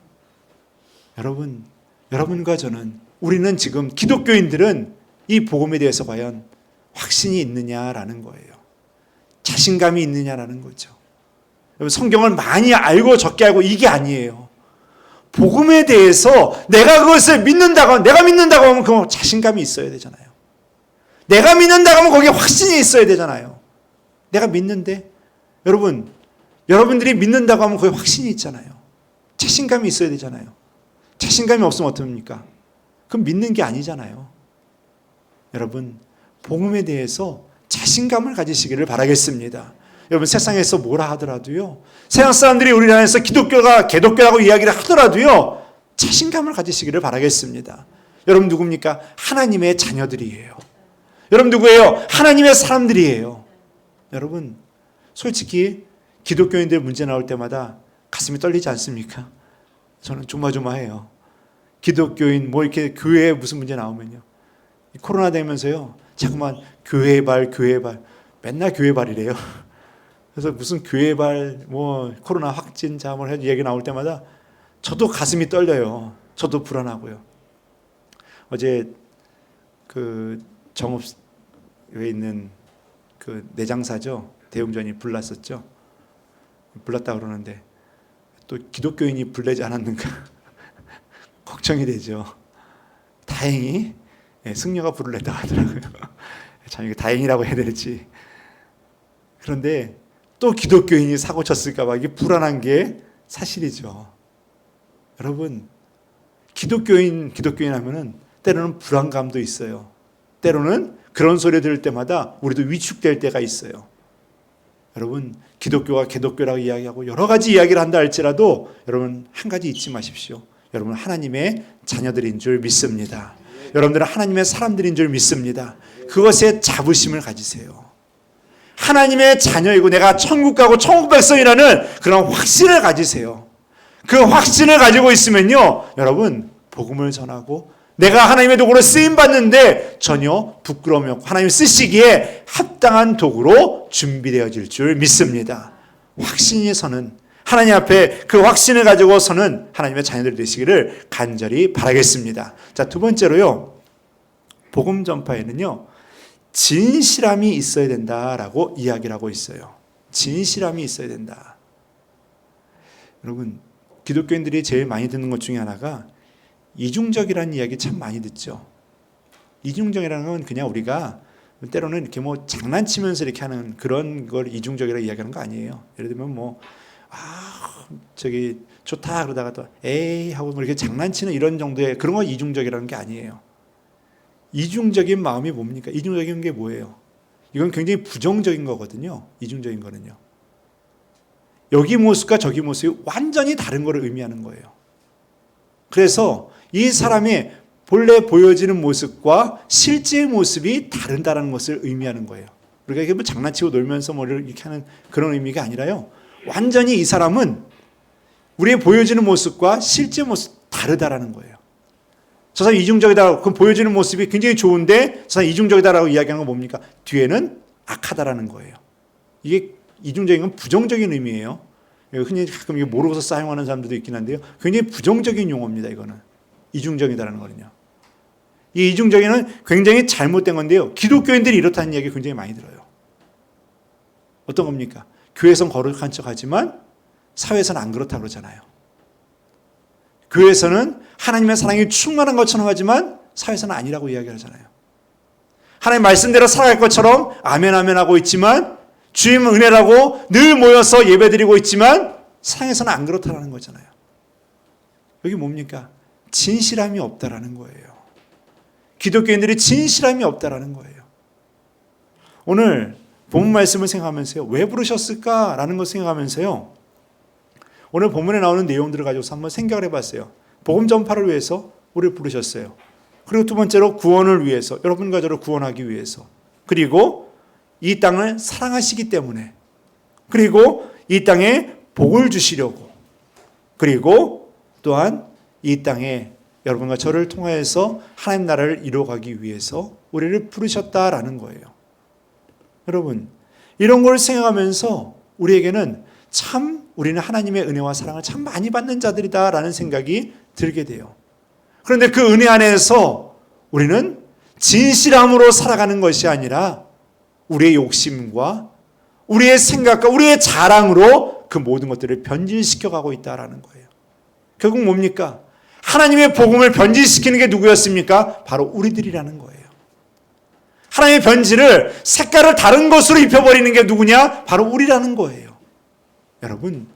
여러분과 저는, 우리는 지금 기독교인들은 이 복음에 대해서 과연 확신이 있느냐라는 거예요. 자신감이 있느냐라는 거죠. 여러분, 성경을 많이 알고 적게 알고 이게 아니에요. 복음에 대해서 내가 그것을 내가 믿는다고 하면 그 자신감이 있어야 되잖아요. 내가 믿는다고 하면 거기에 확신이 있어야 되잖아요. 내가 믿는데, 여러분들이 믿는다고 하면 거기에 확신이 있잖아요. 자신감이 있어야 되잖아요. 자신감이 없으면 어떻습니까? 그럼 믿는 게 아니잖아요. 여러분, 복음에 대해서 자신감을 가지시기를 바라겠습니다. 여러분, 세상에서 뭐라 하더라도요, 세상 사람들이 우리나라에서 기독교가 개독교라고 이야기를 하더라도요, 자신감을 가지시기를 바라겠습니다. 여러분 누굽니까? 하나님의 자녀들이에요. 여러분 누구예요? 하나님의 사람들이에요. 여러분, 솔직히 기독교인들 문제 나올 때마다 가슴이 떨리지 않습니까? 저는 조마조마해요. 기독교인 이렇게 교회에 무슨 문제 나오면요, 코로나 되면서요 자꾸만 교회발 맨날 교회발이래요. 그래서 무슨 교회발 코로나 확진자 얘기 나올 때마다 저도 가슴이 떨려요. 저도 불안하고요. 어제 그 정읍에 있는 그 내장사죠, 대웅전이 불났었죠. 불났다 그러는데 또 기독교인이 불내지 않았는가 걱정이 되죠. 다행히 승려가 불을 냈다 하더라고요. 참 이거 다행이라고 해야 될지. 그런데 또 기독교인이 사고 쳤을까 봐 이게 불안한 게 사실이죠. 여러분, 기독교인 하면은 때로는 불안감도 있어요. 때로는 그런 소리 들을 때마다 우리도 위축될 때가 있어요. 여러분, 기독교가 개독교라고 이야기하고 여러 가지 이야기를 한다 할지라도 여러분 한 가지 잊지 마십시오. 여러분 하나님의 자녀들인 줄 믿습니다. 여러분들은 하나님의 사람들인 줄 믿습니다. 그것에 자부심을 가지세요. 하나님의 자녀이고 내가 천국 가고 천국 백성이라는 그런 확신을 가지세요. 그 확신을 가지고 있으면요, 여러분 복음을 전하고 내가 하나님의 도구로 쓰임 받는데 전혀 부끄러움이 없고 하나님 쓰시기에 합당한 도구로 준비되어질 줄 믿습니다. 확신이 서는, 하나님 앞에 그 확신을 가지고 서는 하나님의 자녀들이 되시기를 간절히 바라겠습니다. 자, 두 번째로요, 복음 전파에는요 진실함이 있어야 된다라고 이야기를 하고 있어요. 진실함이 있어야 된다. 여러분, 기독교인들이 제일 많이 듣는 것 중에 하나가 이중적이라는 이야기 참 많이 듣죠. 이중적이라는 건 그냥 우리가 때로는 이렇게 뭐 장난치면서 이렇게 하는 그런 걸 이중적이라고 이야기하는 거 아니에요. 예를 들면 뭐 저기 좋다 그러다가 또 에이 하고 뭐 이렇게 장난치는 이런 정도의 그런 거 이중적이라는 게 아니에요. 이중적인 마음이 뭡니까? 이중적인 게 뭐예요? 이건 굉장히 부정적인 거거든요. 이중적인 거는요. 여기 모습과 저기 모습이 완전히 다른 거를 의미하는 거예요. 그래서 이 사람의 본래 보여지는 모습과 실제의 모습이 다르다는 것을 의미하는 거예요. 우리가 이게 뭐 장난치고 놀면서 뭐 이렇게 하는 그런 의미가 아니라요. 완전히 이 사람은 우리의 보여지는 모습과 실제 모습이 다르다라는 거예요. 저 사람 이중적이다. 그 보여지는 모습이 굉장히 좋은데 저 사람 이중적이다라고 이야기하는 건 뭡니까? 뒤에는 악하다라는 거예요. 이게 이중적인 건 부정적인 의미예요. 흔히 가끔 이게 모르고서 사용하는 사람들도 있긴 한데요. 굉장히 부정적인 용어입니다. 이거는 이중적이다라는 거는요. 이 이중적인은 굉장히 잘못된 건데요. 기독교인들이 이렇다는 이야기 굉장히 많이 들어요. 어떤 겁니까? 교회에선 거룩한 척하지만 사회에서는 안 그렇다 그러잖아요. 교회에서는 하나님의 사랑이 충만한 것처럼 하지만 사회에서는 아니라고 이야기하잖아요. 하나님 말씀대로 살아갈 것처럼 아멘 아멘 하고 있지만 주님 은혜라고 늘 모여서 예배드리고 있지만 세상에서는 안 그렇다라는 거잖아요. 여기 뭡니까? 진실함이 없다라는 거예요. 기독교인들이 진실함이 없다라는 거예요. 오늘 본문 말씀을 생각하면서요, 왜 부르셨을까라는 걸 생각하면서요, 오늘 본문에 나오는 내용들을 가지고서 한번 생각을 해봤어요. 복음 전파를 위해서 우리를 부르셨어요. 그리고 두 번째로 구원을 위해서, 여러분과 저를 구원하기 위해서, 그리고 이 땅을 사랑하시기 때문에, 그리고 이 땅에 복을 주시려고, 그리고 또한 이 땅에 여러분과 저를 통하여서 하나님 나라를 이루어가기 위해서 우리를 부르셨다라는 거예요. 여러분, 이런 걸 생각하면서 우리에게는 참 우리는 하나님의 은혜와 사랑을 참 많이 받는 자들이다라는 생각이 들게 돼요. 그런데 그 은혜 안에서 우리는 진실함으로 살아가는 것이 아니라 우리의 욕심과 우리의 생각과 우리의 자랑으로 그 모든 것들을 변질시켜 가고 있다라는 거예요. 결국 뭡니까? 하나님의 복음을 변질시키는 게 누구였습니까? 바로 우리들이라는 거예요. 하나님의 변질을 색깔을 다른 것으로 입혀버리는 게 누구냐? 바로 우리라는 거예요. 여러분,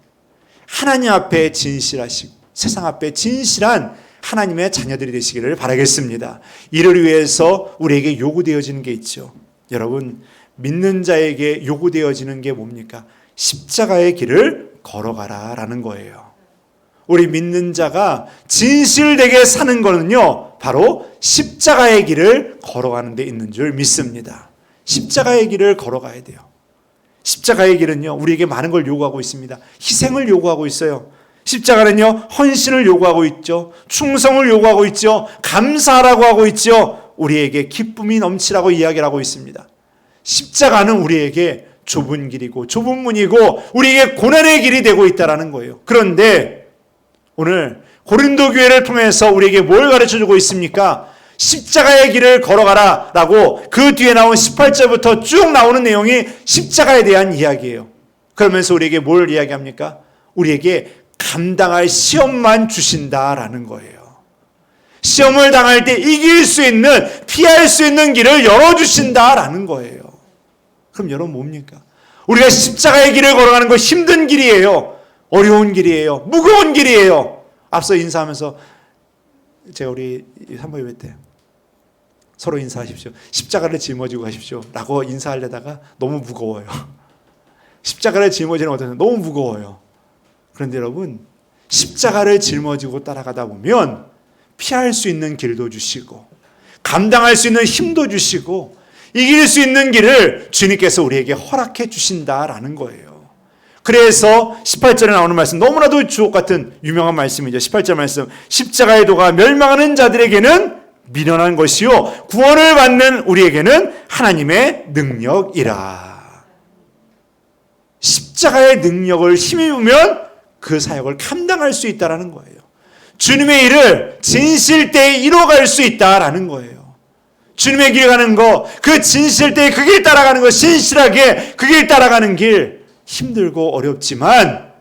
하나님 앞에 진실하시고 세상 앞에 진실한 하나님의 자녀들이 되시기를 바라겠습니다. 이를 위해서 우리에게 요구되어지는 게 있죠. 여러분, 믿는 자에게 요구되어지는 게 뭡니까? 십자가의 길을 걸어가라라는 거예요. 우리 믿는 자가 진실되게 사는 거는요, 바로 십자가의 길을 걸어가는 데 있는 줄 믿습니다. 십자가의 길을 걸어가야 돼요. 십자가의 길은요, 우리에게 많은 걸 요구하고 있습니다. 희생을 요구하고 있어요. 십자가는요, 헌신을 요구하고 있죠. 충성을 요구하고 있죠. 감사하라고 하고 있죠. 우리에게 기쁨이 넘치라고 이야기를 하고 있습니다. 십자가는 우리에게 좁은 길이고 좁은 문이고 우리에게 고난의 길이 되고 있다는 거예요. 그런데 오늘 고린도 교회를 통해서 우리에게 뭘 가르쳐주고 있습니까? 십자가의 길을 걸어가라 라고 그 뒤에 나온 18절부터 쭉 나오는 내용이 십자가에 대한 이야기예요. 그러면서 우리에게 뭘 이야기합니까? 우리에게 감당할 시험만 주신다라는 거예요. 시험을 당할 때 이길 수 있는, 피할 수 있는 길을 열어주신다라는 거예요. 그럼 여러분 뭡니까? 우리가 십자가의 길을 걸어가는 거 힘든 길이에요. 어려운 길이에요. 무거운 길이에요. 앞서 인사하면서 제가 우리 산모 예배 때 서로 인사하십시오. 십자가를 짊어지고 가십시오 라고 인사하려다가 너무 무거워요. 십자가를 짊어지는 어떤 너무 무거워요. 그런데 여러분, 십자가를 짊어지고 따라가다 보면 피할 수 있는 길도 주시고 감당할 수 있는 힘도 주시고 이길 수 있는 길을 주님께서 우리에게 허락해 주신다라는 거예요. 그래서 18절에 나오는 말씀, 너무나도 주옥 같은 유명한 말씀이죠. 18절 말씀, 십자가의 도가 멸망하는 자들에게는 미련한 것이요 구원을 받는 우리에게는 하나님의 능력이라. 십자가의 능력을 힘입으면 그 사역을 감당할 수 있다라는 거예요. 주님의 일을 진실되이 이뤄갈 수 있다라는 거예요. 주님의 길 가는 거, 그 진실되이 그 길 따라가는 거, 신실하게 그 길 따라가는 길, 힘들고 어렵지만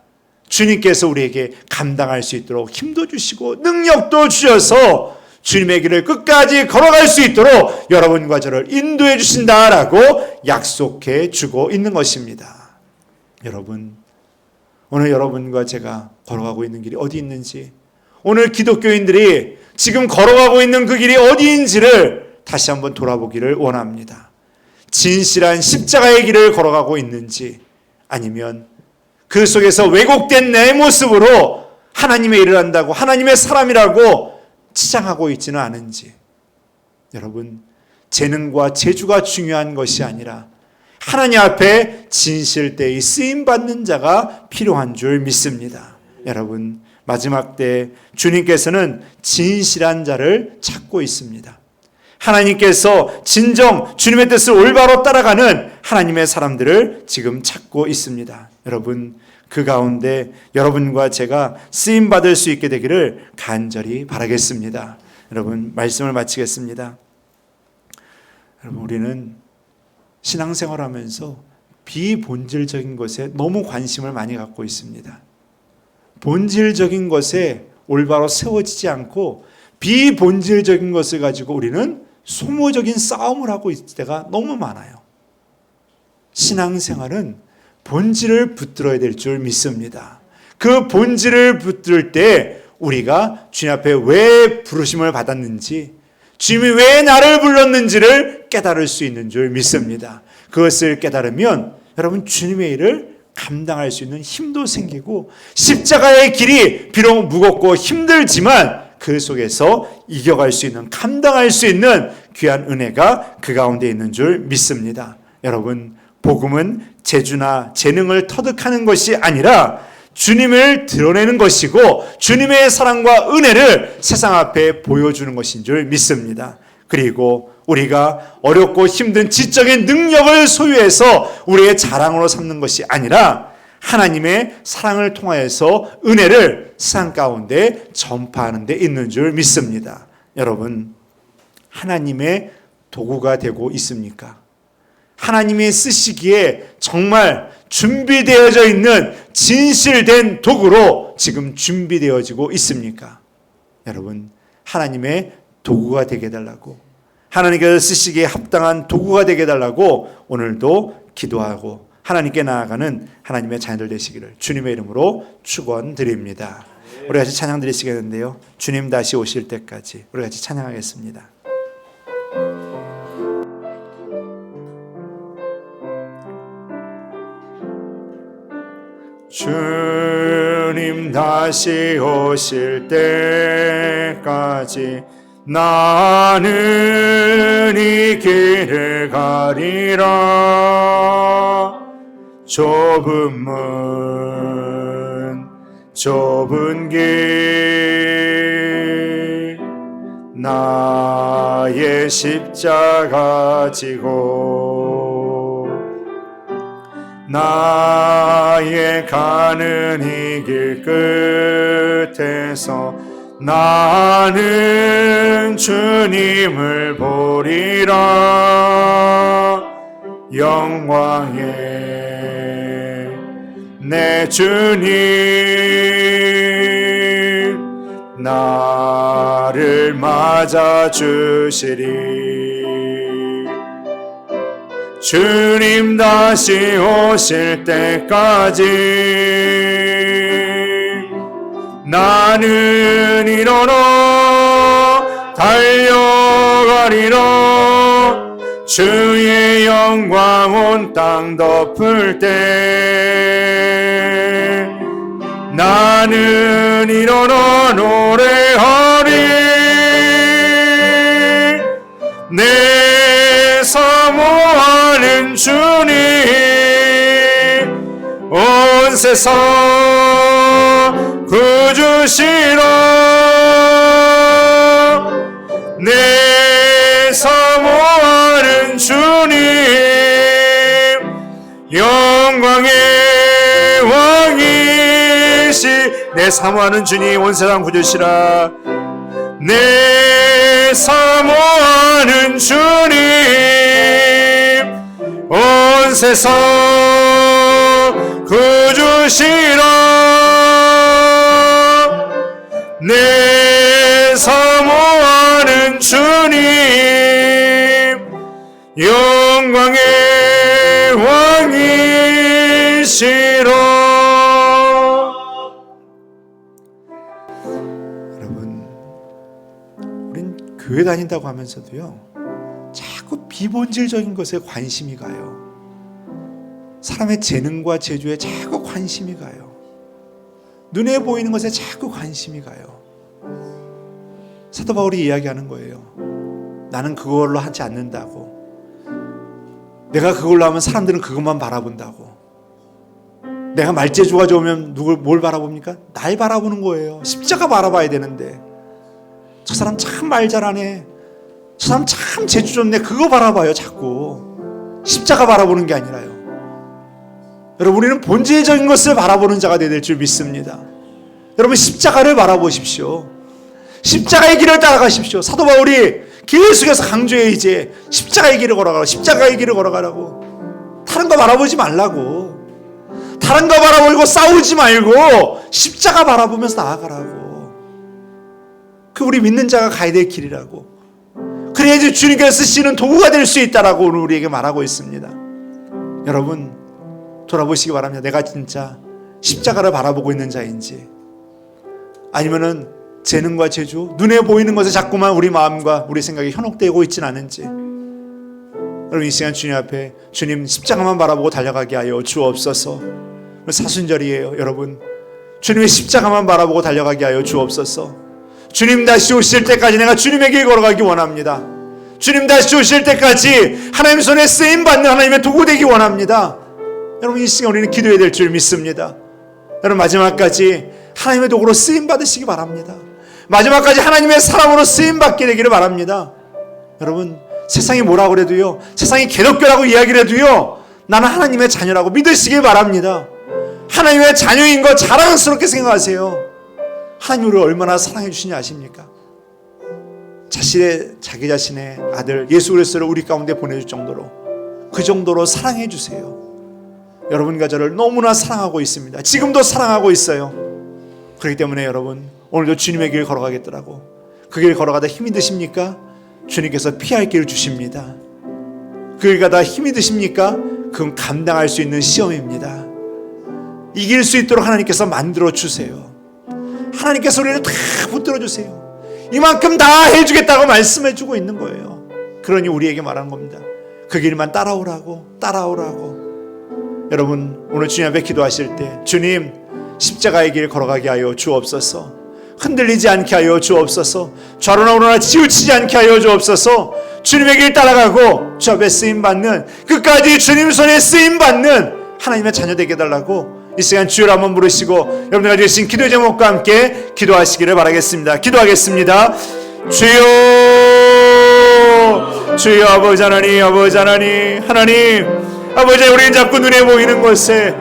주님께서 우리에게 감당할 수 있도록 힘도 주시고 능력도 주셔서 주님의 길을 끝까지 걸어갈 수 있도록 여러분과 저를 인도해 주신다라고 약속해 주고 있는 것입니다. 여러분, 오늘 여러분과 제가 걸어가고 있는 길이 어디 있는지, 오늘 기독교인들이 지금 걸어가고 있는 그 길이 어디인지를 다시 한번 돌아보기를 원합니다. 진실한 십자가의 길을 걸어가고 있는지, 아니면 그 속에서 왜곡된 내 모습으로 하나님의 일을 한다고 하나님의 사람이라고 치장하고 있지는 않은지. 여러분, 재능과 재주가 중요한 것이 아니라 하나님 앞에 진실되이 쓰임받는 자가 필요한 줄 믿습니다. 여러분, 마지막 때 주님께서는 진실한 자를 찾고 있습니다. 하나님께서 진정 주님의 뜻을 올바로 따라가는 하나님의 사람들을 지금 찾고 있습니다. 여러분, 그 가운데 여러분과 제가 쓰임받을 수 있게 되기를 간절히 바라겠습니다. 여러분, 말씀을 마치겠습니다. 여러분, 우리는 신앙생활하면서 비본질적인 것에 너무 관심을 많이 갖고 있습니다. 본질적인 것에 올바로 세워지지 않고 비본질적인 것을 가지고 우리는 소모적인 싸움을 하고 있을 때가 너무 많아요. 신앙생활은 본질을 붙들어야 될 줄 믿습니다. 그 본질을 붙들 때 우리가 주님 앞에 왜 부르심을 받았는지, 주님이 왜 나를 불렀는지를 깨달을 수 있는 줄 믿습니다. 그것을 깨달으면 여러분, 주님의 일을 감당할 수 있는 힘도 생기고, 십자가의 길이 비록 무겁고 힘들지만 그 속에서 이겨갈 수 있는, 감당할 수 있는 귀한 은혜가 그 가운데 있는 줄 믿습니다. 여러분, 복음은 재주나 재능을 터득하는 것이 아니라 주님을 드러내는 것이고 주님의 사랑과 은혜를 세상 앞에 보여주는 것인 줄 믿습니다. 그리고 우리가 어렵고 힘든 지적인 능력을 소유해서 우리의 자랑으로 삼는 것이 아니라 하나님의 사랑을 통하여서 은혜를 세상 가운데 전파하는 데 있는 줄 믿습니다. 여러분, 하나님의 도구가 되고 있습니까? 하나님이 쓰시기에 정말 준비되어져 있는 진실된 도구로 지금 준비되어지고 있습니까? 여러분, 하나님의 도구가 되게 해달라고, 하나님께서 쓰시기에 합당한 도구가 되게 해달라고 오늘도 기도하고 하나님께 나아가는 하나님의 자녀들 되시기를 주님의 이름으로 축원드립니다. 우리 같이 찬양 드리시겠는데요, 주님 다시 오실 때까지 우리 같이 찬양하겠습니다. 주님 다시 오실 때까지 나는 이 길을 가리라. 좁은 문, 좁은 길, 나의 십자가 지고 나의 가는 이 길 끝에서 나는 주님을 보리라. 영광의 내 주님, 나를 맞아주시리. 주님 다시 오실 때까지 나는 일어나 달려가리라. 주의 영광 온 땅 덮을 때 나는 일어나 노래하리. 내 사모하는 주님 온 세상 구주시라. 내 사모하는 주님 영광의 왕이시. 내 사모하는 주님 온 세상 구주시라. 내 사모하는 주님 온 세상 구주시라. 내 사모하는 주님 영광의 왕이시라. 여러분, 우린 교회 다닌다고 하면서도요 자꾸 비본질적인 것에 관심이 가요. 사람의 재능과 재주에 자꾸 관심이 가요. 눈에 보이는 것에 자꾸 관심이 가요. 사도 바울이 이야기하는 거예요. 나는 그걸로 하지 않는다고. 내가 그걸로 하면 사람들은 그것만 바라본다고. 내가 말재주가 좋으면 뭘 바라봅니까? 날 바라보는 거예요. 십자가 바라봐야 되는데 저 사람 참 말 잘하네, 저 사람 참 재주 좋네, 그거 바라봐요. 자꾸 십자가 바라보는 게 아니라요. 여러분, 우리는 본질적인 것을 바라보는 자가 되야 될 줄 믿습니다. 여러분, 십자가를 바라보십시오. 십자가의 길을 따라가십시오. 사도 바울이 계속해서 강조해, 이제 십자가의 길을 걸어가라고, 십자가의 길을 걸어가라고. 다른 거 바라보지 말라고. 다른 거 바라보고 싸우지 말고 십자가 바라보면서 나아가라고. 그 우리 믿는 자가 가야 될 길이라고. 그래야지 주님께서 쓰시는 도구가 될 수 있다라고 오늘 우리에게 말하고 있습니다. 여러분, 돌아보시기 바랍니다. 내가 진짜 십자가를 바라보고 있는 자인지, 아니면은 재능과 재주, 눈에 보이는 것에 자꾸만 우리 마음과 우리 생각이 현혹되고 있지는 않은지. 여러분, 이 시간 주님 앞에 주님 십자가만 바라보고 달려가게 하여 주옵소서. 사순절이에요. 여러분, 주님의 십자가만 바라보고 달려가게 하여 주옵소서. 주님 다시 오실 때까지 내가 주님의 길 걸어가기 원합니다. 주님 다시 오실 때까지 하나님 손에 쓰임받는 하나님의 도구 되기 원합니다. 여러분, 이 시간 우리는 기도해야 될 줄 믿습니다. 여러분, 마지막까지 하나님의 도구로 쓰임받으시기 바랍니다. 마지막까지 하나님의 사람으로 쓰임받게 되기를 바랍니다. 여러분, 세상이 뭐라고 그래도요, 세상이 개독교라고 이야기를 해도요, 나는 하나님의 자녀라고 믿으시길 바랍니다. 하나님의 자녀인 거 자랑스럽게 생각하세요. 하나님 우리를 얼마나 사랑해 주시냐 아십니까? 자기 자신의 아들 예수 그리스도를 우리 가운데 보내줄 정도로, 그 정도로 사랑해 주세요. 여러분과 저를 너무나 사랑하고 있습니다. 지금도 사랑하고 있어요. 그렇기 때문에 여러분, 오늘도 주님의 길 걸어가겠더라고. 그 길 걸어가다 힘이 드십니까? 주님께서 피할 길을 주십니다. 그 길 가다 힘이 드십니까? 그건 감당할 수 있는 시험입니다. 이길 수 있도록 하나님께서 만들어 주세요. 하나님께서 우리를 다 붙들어 주세요. 이만큼 다 해주겠다고 말씀해 주고 있는 거예요. 그러니 우리에게 말하는 겁니다. 그 길만 따라오라고, 따라오라고. 여러분, 오늘 주님 앞에 기도하실 때 주님, 십자가의 길 걸어가게 하여 주옵소서. 흔들리지 않게 하여 주옵소서. 좌로나 우로나 치우치지 않게 하여 주옵소서. 주님의 길 따라가고 주 앞에 쓰임받는, 끝까지 주님 손에 쓰임받는 하나님의 자녀 되게 해달라고 이 시간 주를 한번 부르시고 여러분들 가지고 계신 기도 제목과 함께 기도하시기를 바라겠습니다. 기도하겠습니다. 주여, 주여, 아버지 하나님, 아버지 하나님, 하나님, 아버지, 우리는 자꾸 눈에 보이는 것에,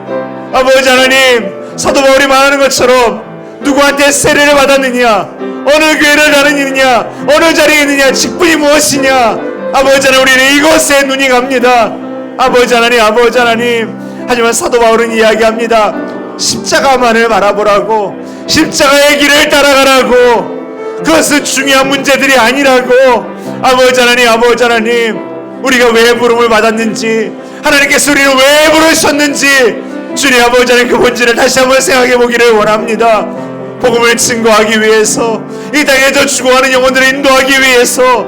아버지 하나님, 사도 바울이 말하는 것처럼 누구한테 세례를 받았느냐, 어느 교회를 다니느냐, 어느 자리에 있느냐, 직분이 무엇이냐, 아버지 하나님, 우리는 이것에 눈이 갑니다. 아버지 하나님, 아버지 하나님. 하지만 사도 바울은 이야기합니다. 십자가만을 바라보라고, 십자가의 길을 따라가라고. 그것은 중요한 문제들이 아니라고. 아버지 하나님, 아버지 하나님, 우리가 왜 부름을 받았는지, 하나님께서 우리를 왜 부르셨는지 주님 아버지 하나님 그 본질을 다시 한번 생각해 보기를 원합니다. 복음을 증거하기 위해서, 이 땅에서 죽어가는 영혼들을 인도하기 위해서,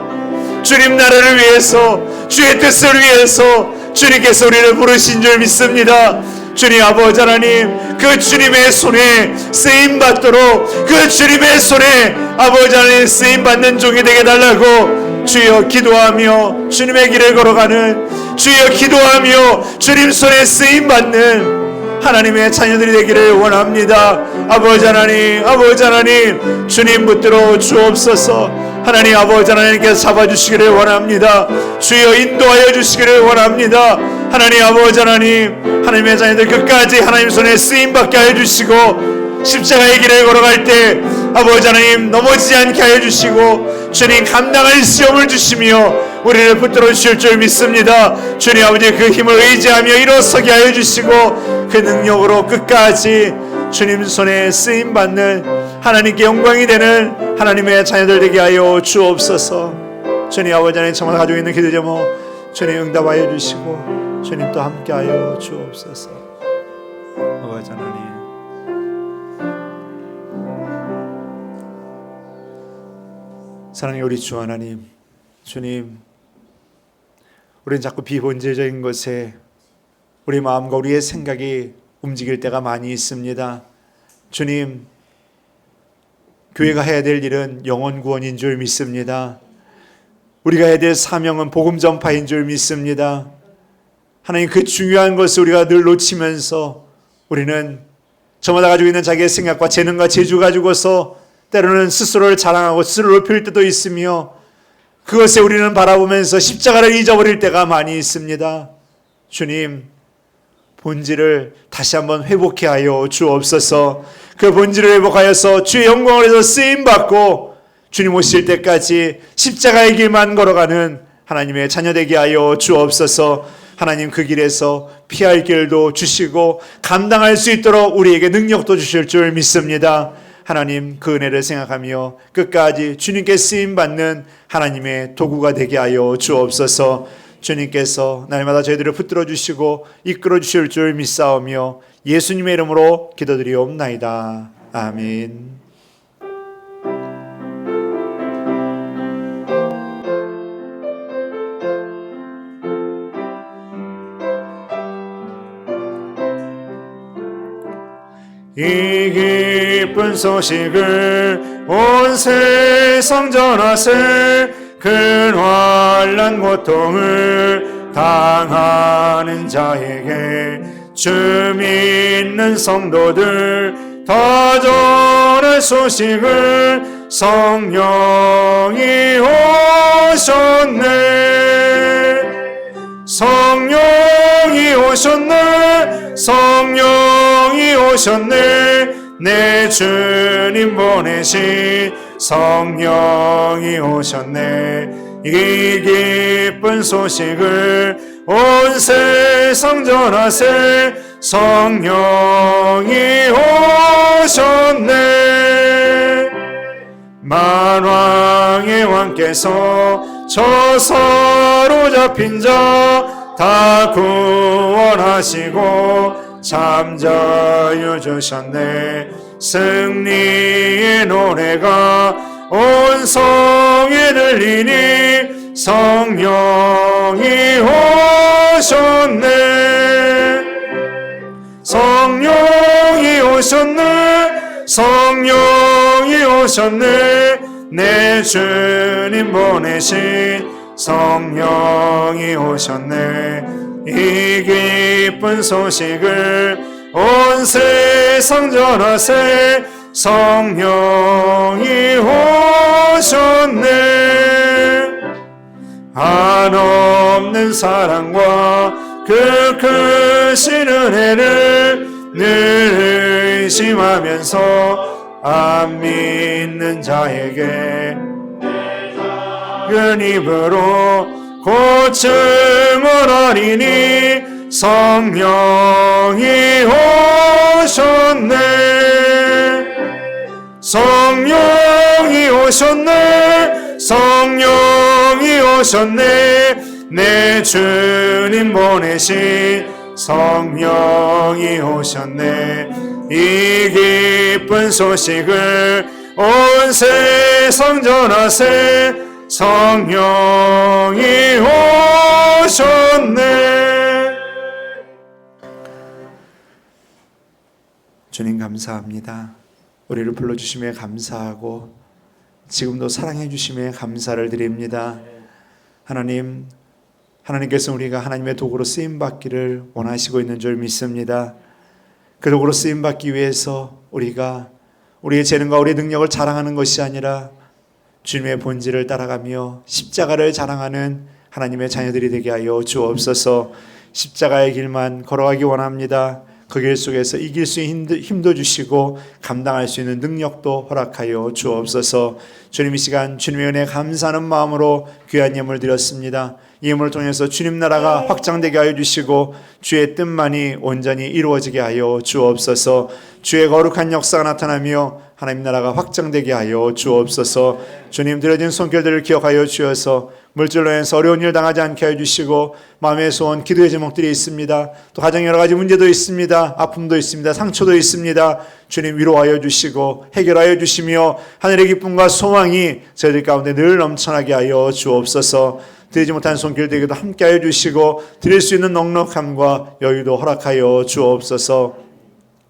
주님 나라를 위해서, 주의 뜻을 위해서 주님께서 우리를 부르신 줄 믿습니다. 주님 아버지 하나님, 그 주님의 손에 쓰임 받도록, 그 주님의 손에 아버지 하나님 쓰임 받는 종이 되게 달라고 주여 기도하며 주님의 길을 걸어가는, 주여 기도하며 주님 손에 쓰임 받는 하나님의 자녀들이 되기를 원합니다. 아버지 하나님, 주님 붙들어 주옵소서. 하나님 아버지 하나님께서 잡아주시기를 원합니다. 주여 인도하여 주시기를 원합니다. 하나님 아버지 하나님의 자녀들 끝까지 하나님 손에 쓰임받게 하여 주시고, 십자가의 길을 걸어갈 때 아버지 하나님 넘어지지 않게 하여 주시고, 주님 감당할 시험을 주시며 우리를 붙들어 주실 줄 믿습니다. 주님 아버지 그 힘을 의지하며 일어서게 하여 주시고, 그 능력으로 끝까지 주님 손에 쓰임받는 하나님께 영광이 되는 하나님의 자녀들 되게 하여 주옵소서. 주님 아버지 하나님 정말 가지고 있는 기도 제목 주님 응답하여 주시고 주님 또 함께하여 주옵소서. 아버지 하나님, 사랑의 우리 주 하나님, 주님 우리는 자꾸 비본질적인 것에 우리 마음과 우리의 생각이 움직일 때가 많이 있습니다. 주님, 교회가 해야 될 일은 영혼 구원인 줄 믿습니다. 우리가 해야 될 사명은 복음 전파인 줄 믿습니다. 하나님, 그 중요한 것을 우리가 늘 놓치면서 우리는 저마다 가지고 있는 자기의 생각과 재능과 재주 가지고서 때로는 스스로를 자랑하고 스스로를 높일 때도 있으며, 그것에 우리는 바라보면서 십자가를 잊어버릴 때가 많이 있습니다. 주님, 본질을 다시 한번 회복해 하여 주옵소서. 그 본질을 회복하여서 주의 영광을 위해서 쓰임받고 주님 오실 때까지 십자가의 길만 걸어가는 하나님의 자녀 되게 하여 주옵소서. 하나님, 그 길에서 피할 길도 주시고 감당할 수 있도록 우리에게 능력도 주실 줄 믿습니다. 하나님, 그 은혜를 생각하며 끝까지 주님께 쓰임받는 하나님의 도구가 되게 하여 주옵소서. 주님께서 날마다 저희들을 붙들어 주시고 이끌어 주실 줄 믿사오며 예수님의 이름으로 기도드리옵나이다. 아멘. 이 기쁜 소식을 온 세상 전하세, 큰 환난 고통을 당하는 자에게 주 믿는 성도들 다 전할 소식을 성령이 오셨네. 성령이 오셨네. 성령이 오셨네. 내 주님 보내신 성령이 오셨네. 이 기쁜 소식을 온 세상 전하세, 성령이 오셨네. 만왕의 왕께서 저 사로잡힌 자 다 구원하시고 잠자유 주셨네. 승리의 노래가 온 성에 들리니 성령이 오셨네. 성령이 오셨네. 성령이 오셨네. 내 주님 보내신 성령이 오셨네. 이 기쁜 소식을 온 세상 전하세, 성령이 오셨네. 한없는 사랑과 그 크신 은혜를 늘 의심하면서 안 믿는 자에게 그 입으로 고침을 하리니 성령이 오셨네. 성령이 오셨네. 성령이 오셨네. 내 주님 보내신 성령이 오셨네. 이 기쁜 소식을 온 세상 전하세, 성령이 오셨네. 주님 감사합니다. 우리를 불러주심에 감사하고 지금도 사랑해 주심에 감사를 드립니다. 하나님, 하나님께서 우리가 하나님의 도구로 쓰임받기를 원하시고 있는 줄 믿습니다. 그 도구로 쓰임받기 위해서 우리가 우리의 재능과 우리의 능력을 자랑하는 것이 아니라 주님의 본질을 따라가며 십자가를 자랑하는 하나님의 자녀들이 되게 하여 주옵소서. 십자가의 길만 걸어가기 원합니다. 그 길 속에서 이길 수 있는 힘도 주시고 감당할 수 있는 능력도 허락하여 주옵소서. 주님, 이 시간 주님의 은혜에 감사하는 마음으로 귀한 예물 드렸습니다. 이 예물을 통해서 주님 나라가 확장되게 하여 주시고 주의 뜻만이 온전히 이루어지게 하여 주옵소서. 주의 거룩한 역사가 나타나며 하나님 나라가 확장되게 하여 주옵소서. 주님, 드려진 손길들을 기억하여 주셔서 물질로 인해서 어려운 일 당하지 않게 해주시고 마음의 소원, 기도의 제목들이 있습니다. 또 가정 여러 가지 문제도 있습니다. 아픔도 있습니다. 상처도 있습니다. 주님, 위로하여 주시고 해결하여 주시며 하늘의 기쁨과 소망이 저희들 가운데 늘 넘쳐나게 하여 주옵소서. 드리지 못한 손길들에게도 함께하여 주시고 드릴 수 있는 넉넉함과 여유도 허락하여 주옵소서.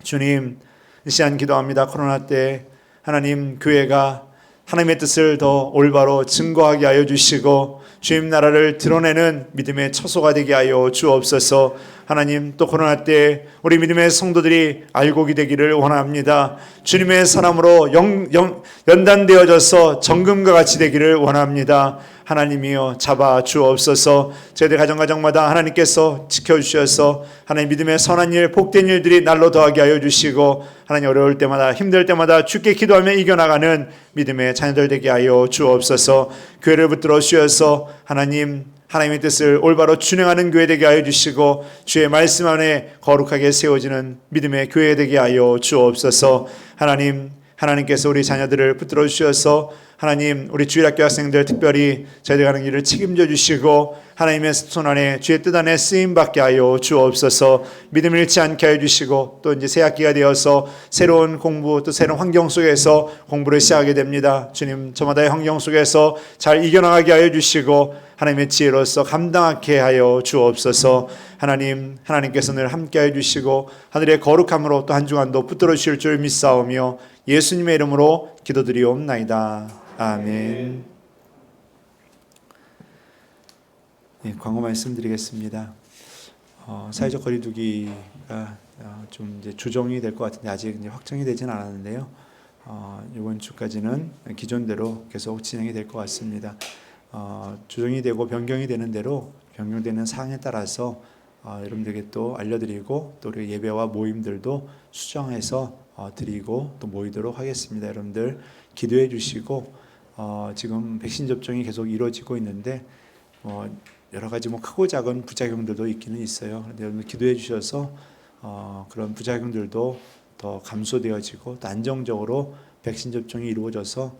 주님, 이 시간 기도합니다. 코로나 때 하나님 교회가 하나님의 뜻을 더 올바로 증거하게 하여 주시고 주님 나라를 드러내는 믿음의 처소가 되게 하여 주옵소서. 하나님, 또 코로나 때 우리 믿음의 성도들이 알곡이 되기를 원합니다. 주님의 사람으로 연단되어져서 정금과 같이 되기를 원합니다. 하나님이여 잡아 주옵소서. 저희들 가정마다 하나님께서 지켜주셔서 하나님 믿음의 선한 일, 복된 일들이 날로 더하게 하여 주시고 하나님 어려울 때마다 힘들 때마다 주께 기도하며 이겨나가는 믿음의 자녀들 되게 하여 주옵소서. 교회를 붙들어 주셔서 하나님의 뜻을 올바로 준행하는 교회 되게 하여 주시고 주의 말씀 안에 거룩하게 세워지는 믿음의 교회 되게 하여 주옵소서. 하나님께서 우리 자녀들을 붙들어 주셔서 하나님 우리 주일학교 학생들 특별히 저희들 가는 길을 책임져 주시고 하나님의 손 안에 주의 뜻 안에 쓰임 받게 하여 주옵소서. 믿음을 잃지 않게 하여 주시고 또 이제 새 학기가 되어서 새로운 공부 또 새로운 환경 속에서 공부를 시작하게 됩니다. 주님, 저마다의 환경 속에서 잘 이겨나가게 하여 주시고 하나님의 지혜로서 감당하게 하여 주옵소서. 하나님께서 늘 함께 하여 주시고 하늘의 거룩함으로 또 한 주간도 붙들어 주실 줄 믿사오며 예수님의 이름으로 기도드리옵나이다. 아멘. 네, 광고 말씀드리겠습니다. 사회적 거리두기가 좀 이제 조정이 될 것 같은데 아직 이제 확정이 되지는 않았는데요. 이번 주까지는 기존대로 계속 진행이 될 것 같습니다. 조정이 되고 변경이 되는 대로 변경되는 사항에 따라서 여러분들에게 또 알려드리고 또 우리 예배와 모임들도 수정해서 드리고 또 모이도록 하겠습니다. 여러분들 기도해 주시고 지금 백신 접종이 계속 이루어지고 있는데 여러 가지 크고 작은 부작용들도 있기는 있어요. 그런데 여러분 기도해 주셔서 그런 부작용들도 더 감소되어지고 또 안정적으로 백신 접종이 이루어져서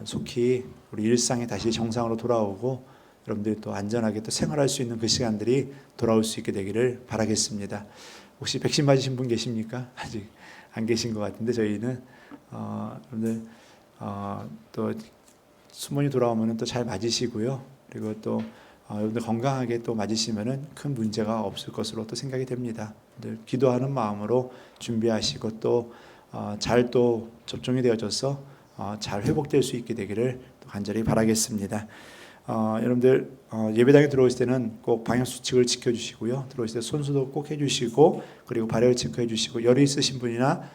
속히 우리 일상이 다시 정상으로 돌아오고 여러분들이 또 안전하게 또 생활할 수 있는 그 시간들이 돌아올 수 있게 되기를 바라겠습니다. 혹시 백신 맞으신 분 계십니까? 아직 안 계신 것 같은데 저희는 여러분들 또 수mon이 돌아오면은 또 잘 맞으시고요. 그리고 또 여러분들 건강하게 또 맞으시면은 큰 문제가 없을 것으로 또 생각이 됩니다. 기도하는 마음으로 준비하시고 또 잘 또 접종이 되어져서 잘 회복될 수 있게 되기를 간절히 바라겠습니다. 여러분들 예배당에 들어오실 때는 꼭 방역 수칙을 지켜주시고요. 들어오실 때 손소독 꼭 해주시고 그리고 발열 체크해 주시고 열이 있으신 분이나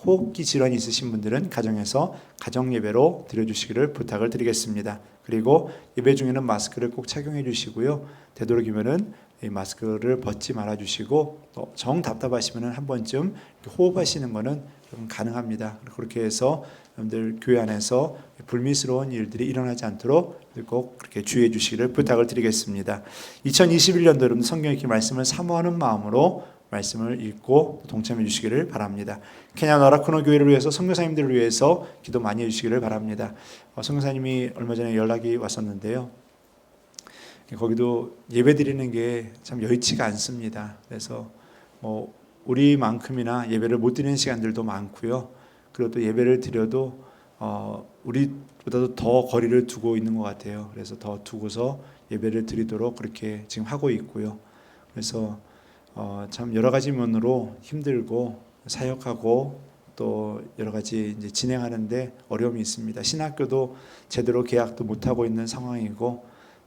호흡기 질환이 있으신 분들은 가정에서 가정 예배로 드려주시기를 부탁을 드리겠습니다. 그리고 예배 중에는 마스크를 꼭 착용해 주시고요. 되도록이면은 이 마스크를 벗지 말아 주시고 또 정 답답하시면은 한 번쯤 호흡하시는 거는 좀 가능합니다. 그렇게 해서 여러분들 교회 안에서 불미스러운 일들이 일어나지 않도록 꼭 그렇게 주의해 주시기를 부탁을 드리겠습니다. 2021년도 여러분 성경 읽기 말씀을 사모하는 마음으로 말씀을 읽고 동참해 주시기를 바랍니다. 케냐 나라코노 교회를 위해서 선교사님들을 위해서 기도 많이 해주시기를 바랍니다. 선교사님이 얼마 전에 연락이 왔었는데요. 거기도 예배 드리는 게 참 여의치가 않습니다. 그래서 우리만큼이나 예배를 못 드리는 시간들도 많고요. 그리고 또 예배를 드려도 우리보다도 더 거리를 두고 있는 것 같아요. 그래서 더 두고서 예배를 드리도록 그렇게 지금 하고 있고요. 그래서 참 여러 가지 면으로 힘들고 사역하고 또 여러 가지 이제 진행하는데 어려움이 있습니다. 신학교도 제대로 계약도 못 하고 있는 상황이고,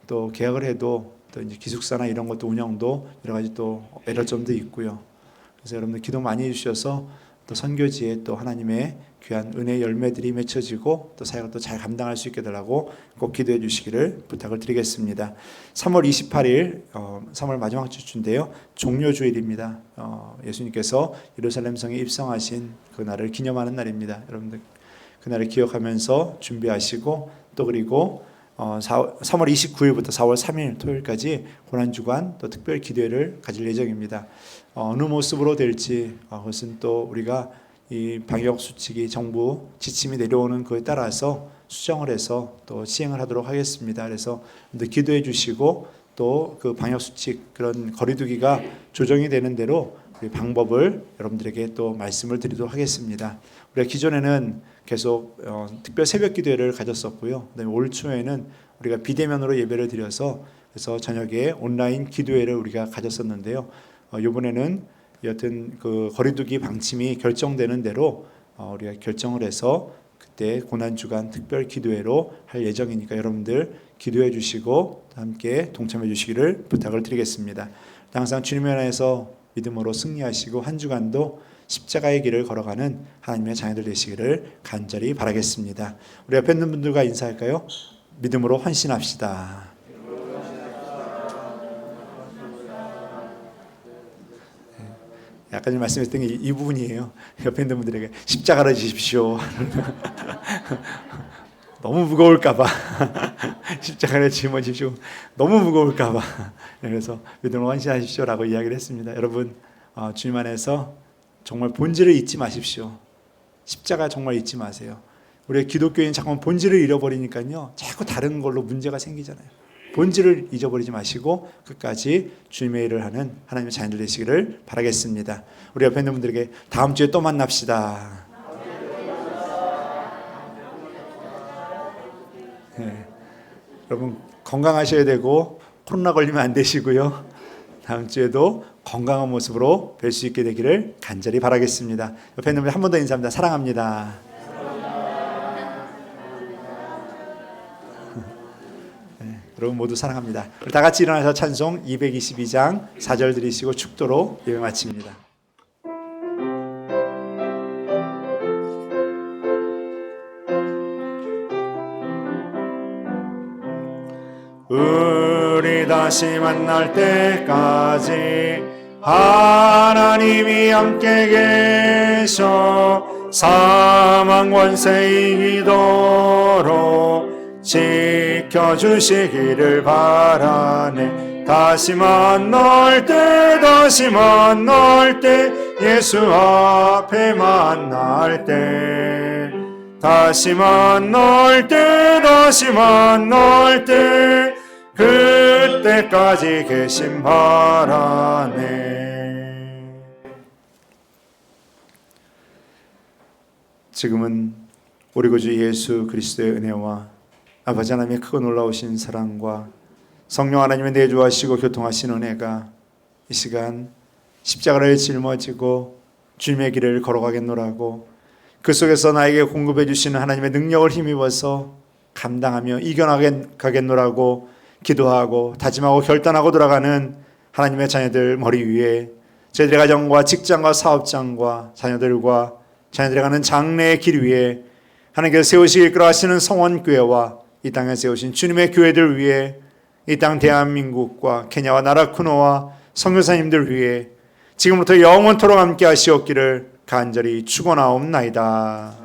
또 계약을 해도 또 이제 기숙사나 이런 것도 운영도 여러 가지 또 에러점도 있고요. 그래서 여러분들 기도 많이 해주셔서 또 선교지에 또 하나님의 귀한 은혜 열매들이 맺혀지고 또 사역을 또 잘 감당할 수 있게 되라고 꼭 기도해 주시기를 부탁을 드리겠습니다. 3월 28일 3월 마지막 주인데요, 종료주일입니다. 예수님께서 예루살렘 성에 입성하신 그날을 기념하는 날입니다. 여러분들 그날을 기억하면서 준비하시고, 또 그리고 3월 29일부터 4월 3일 토요일까지 고난주간 또 특별 기도회를 가질 예정입니다. 어느 모습으로 될지 그것은 또 우리가 이 방역 수칙이 정부 지침이 내려오는 그에 따라서 수정을 해서 또 시행을 하도록 하겠습니다. 그래서 기도해 주시고, 또 그 방역 수칙 그런 거리두기가 조정이 되는 대로 우리 방법을 여러분들에게 또 말씀을 드리도록 하겠습니다. 우리가 기존에는 계속 특별 새벽 기도회를 가졌었고요. 그다음에 올 초에는 우리가 비대면으로 예배를 드려서 그래서 저녁에 온라인 기도회를 우리가 가졌었는데요. 이번에는 여튼 그 거리두기 방침이 결정되는 대로 우리가 결정을 해서 그때 고난주간 특별 기도회로 할 예정이니까 여러분들 기도해 주시고 함께 동참해 주시기를 부탁을 드리겠습니다. 항상 주님의 안에서 믿음으로 승리하시고 한 주간도 십자가의 길을 걸어가는 하나님의 자녀들 되시기를 간절히 바라겠습니다. 우리 옆에 있는 분들과 인사할까요? 믿음으로 헌신합시다. 아까 전에 말씀했던 게 이 부분이에요. 옆에 있는 분들에게 십자가를 지십시오. 너무 무거울까봐 십자가를 짊어지십시오. 너무 무거울까봐. 그래서 믿음으로 헌신하십시오라고 이야기를 했습니다. 여러분 주님 안에서 정말 본질을 잊지 마십시오. 십자가 정말 잊지 마세요. 우리 기독교인 자꾸 본질을 잃어버리니까요, 자꾸 다른 걸로 문제가 생기잖아요. 본질을 잊어버리지 마시고 끝까지 주님의 일을 하는 하나님의 자녀들 되시기를 바라겠습니다. 우리 옆에 있는 분들에게 다음 주에 또 만납시다. 네. 여러분 건강하셔야 되고 코로나 걸리면 안 되시고요. 다음 주에도 건강한 모습으로 뵐 수 있게 되기를 간절히 바라겠습니다. 옆에 있는 분들 한 번 더 인사합니다. 사랑합니다. 여러분 모두 사랑합니다. 우리 다 같이 일어나서 찬송 222장 4절 드리시고 축도로 예배 마칩니다. 우리 다시 만날 때까지 하나님이 함께 계셔 사망 권세 이기도록 지켜주시기를 바라네. 다시 만날 때 예수 앞에 만날 때 다시 만날 때 그때까지 계심 바라네. 지금은 우리 구주 예수 그리스도의 은혜와 아버지 하나님의 크고 놀라우신 사랑과 성령 하나님의 내주하시고 교통하신 은혜가 이 시간 십자가를 짊어지고 주님의 길을 걸어가겠노라고 그 속에서 나에게 공급해 주시는 하나님의 능력을 힘입어서 감당하며 이겨나가겠노라고 기도하고 다짐하고 결단하고 돌아가는 하나님의 자녀들 머리 위에 저희들의 가정과 직장과 사업장과 자녀들의 가는 장래의 길 위에 하나님께서 세우시기 이끌어 하시는 성원교회와 이 땅에 세우신 주님의 교회들 위해 이 땅 대한민국과 케냐와 나라쿠노와 선교사님들 위해 지금부터 영원토록 함께 하시옵기를 간절히 축원하옵나이다.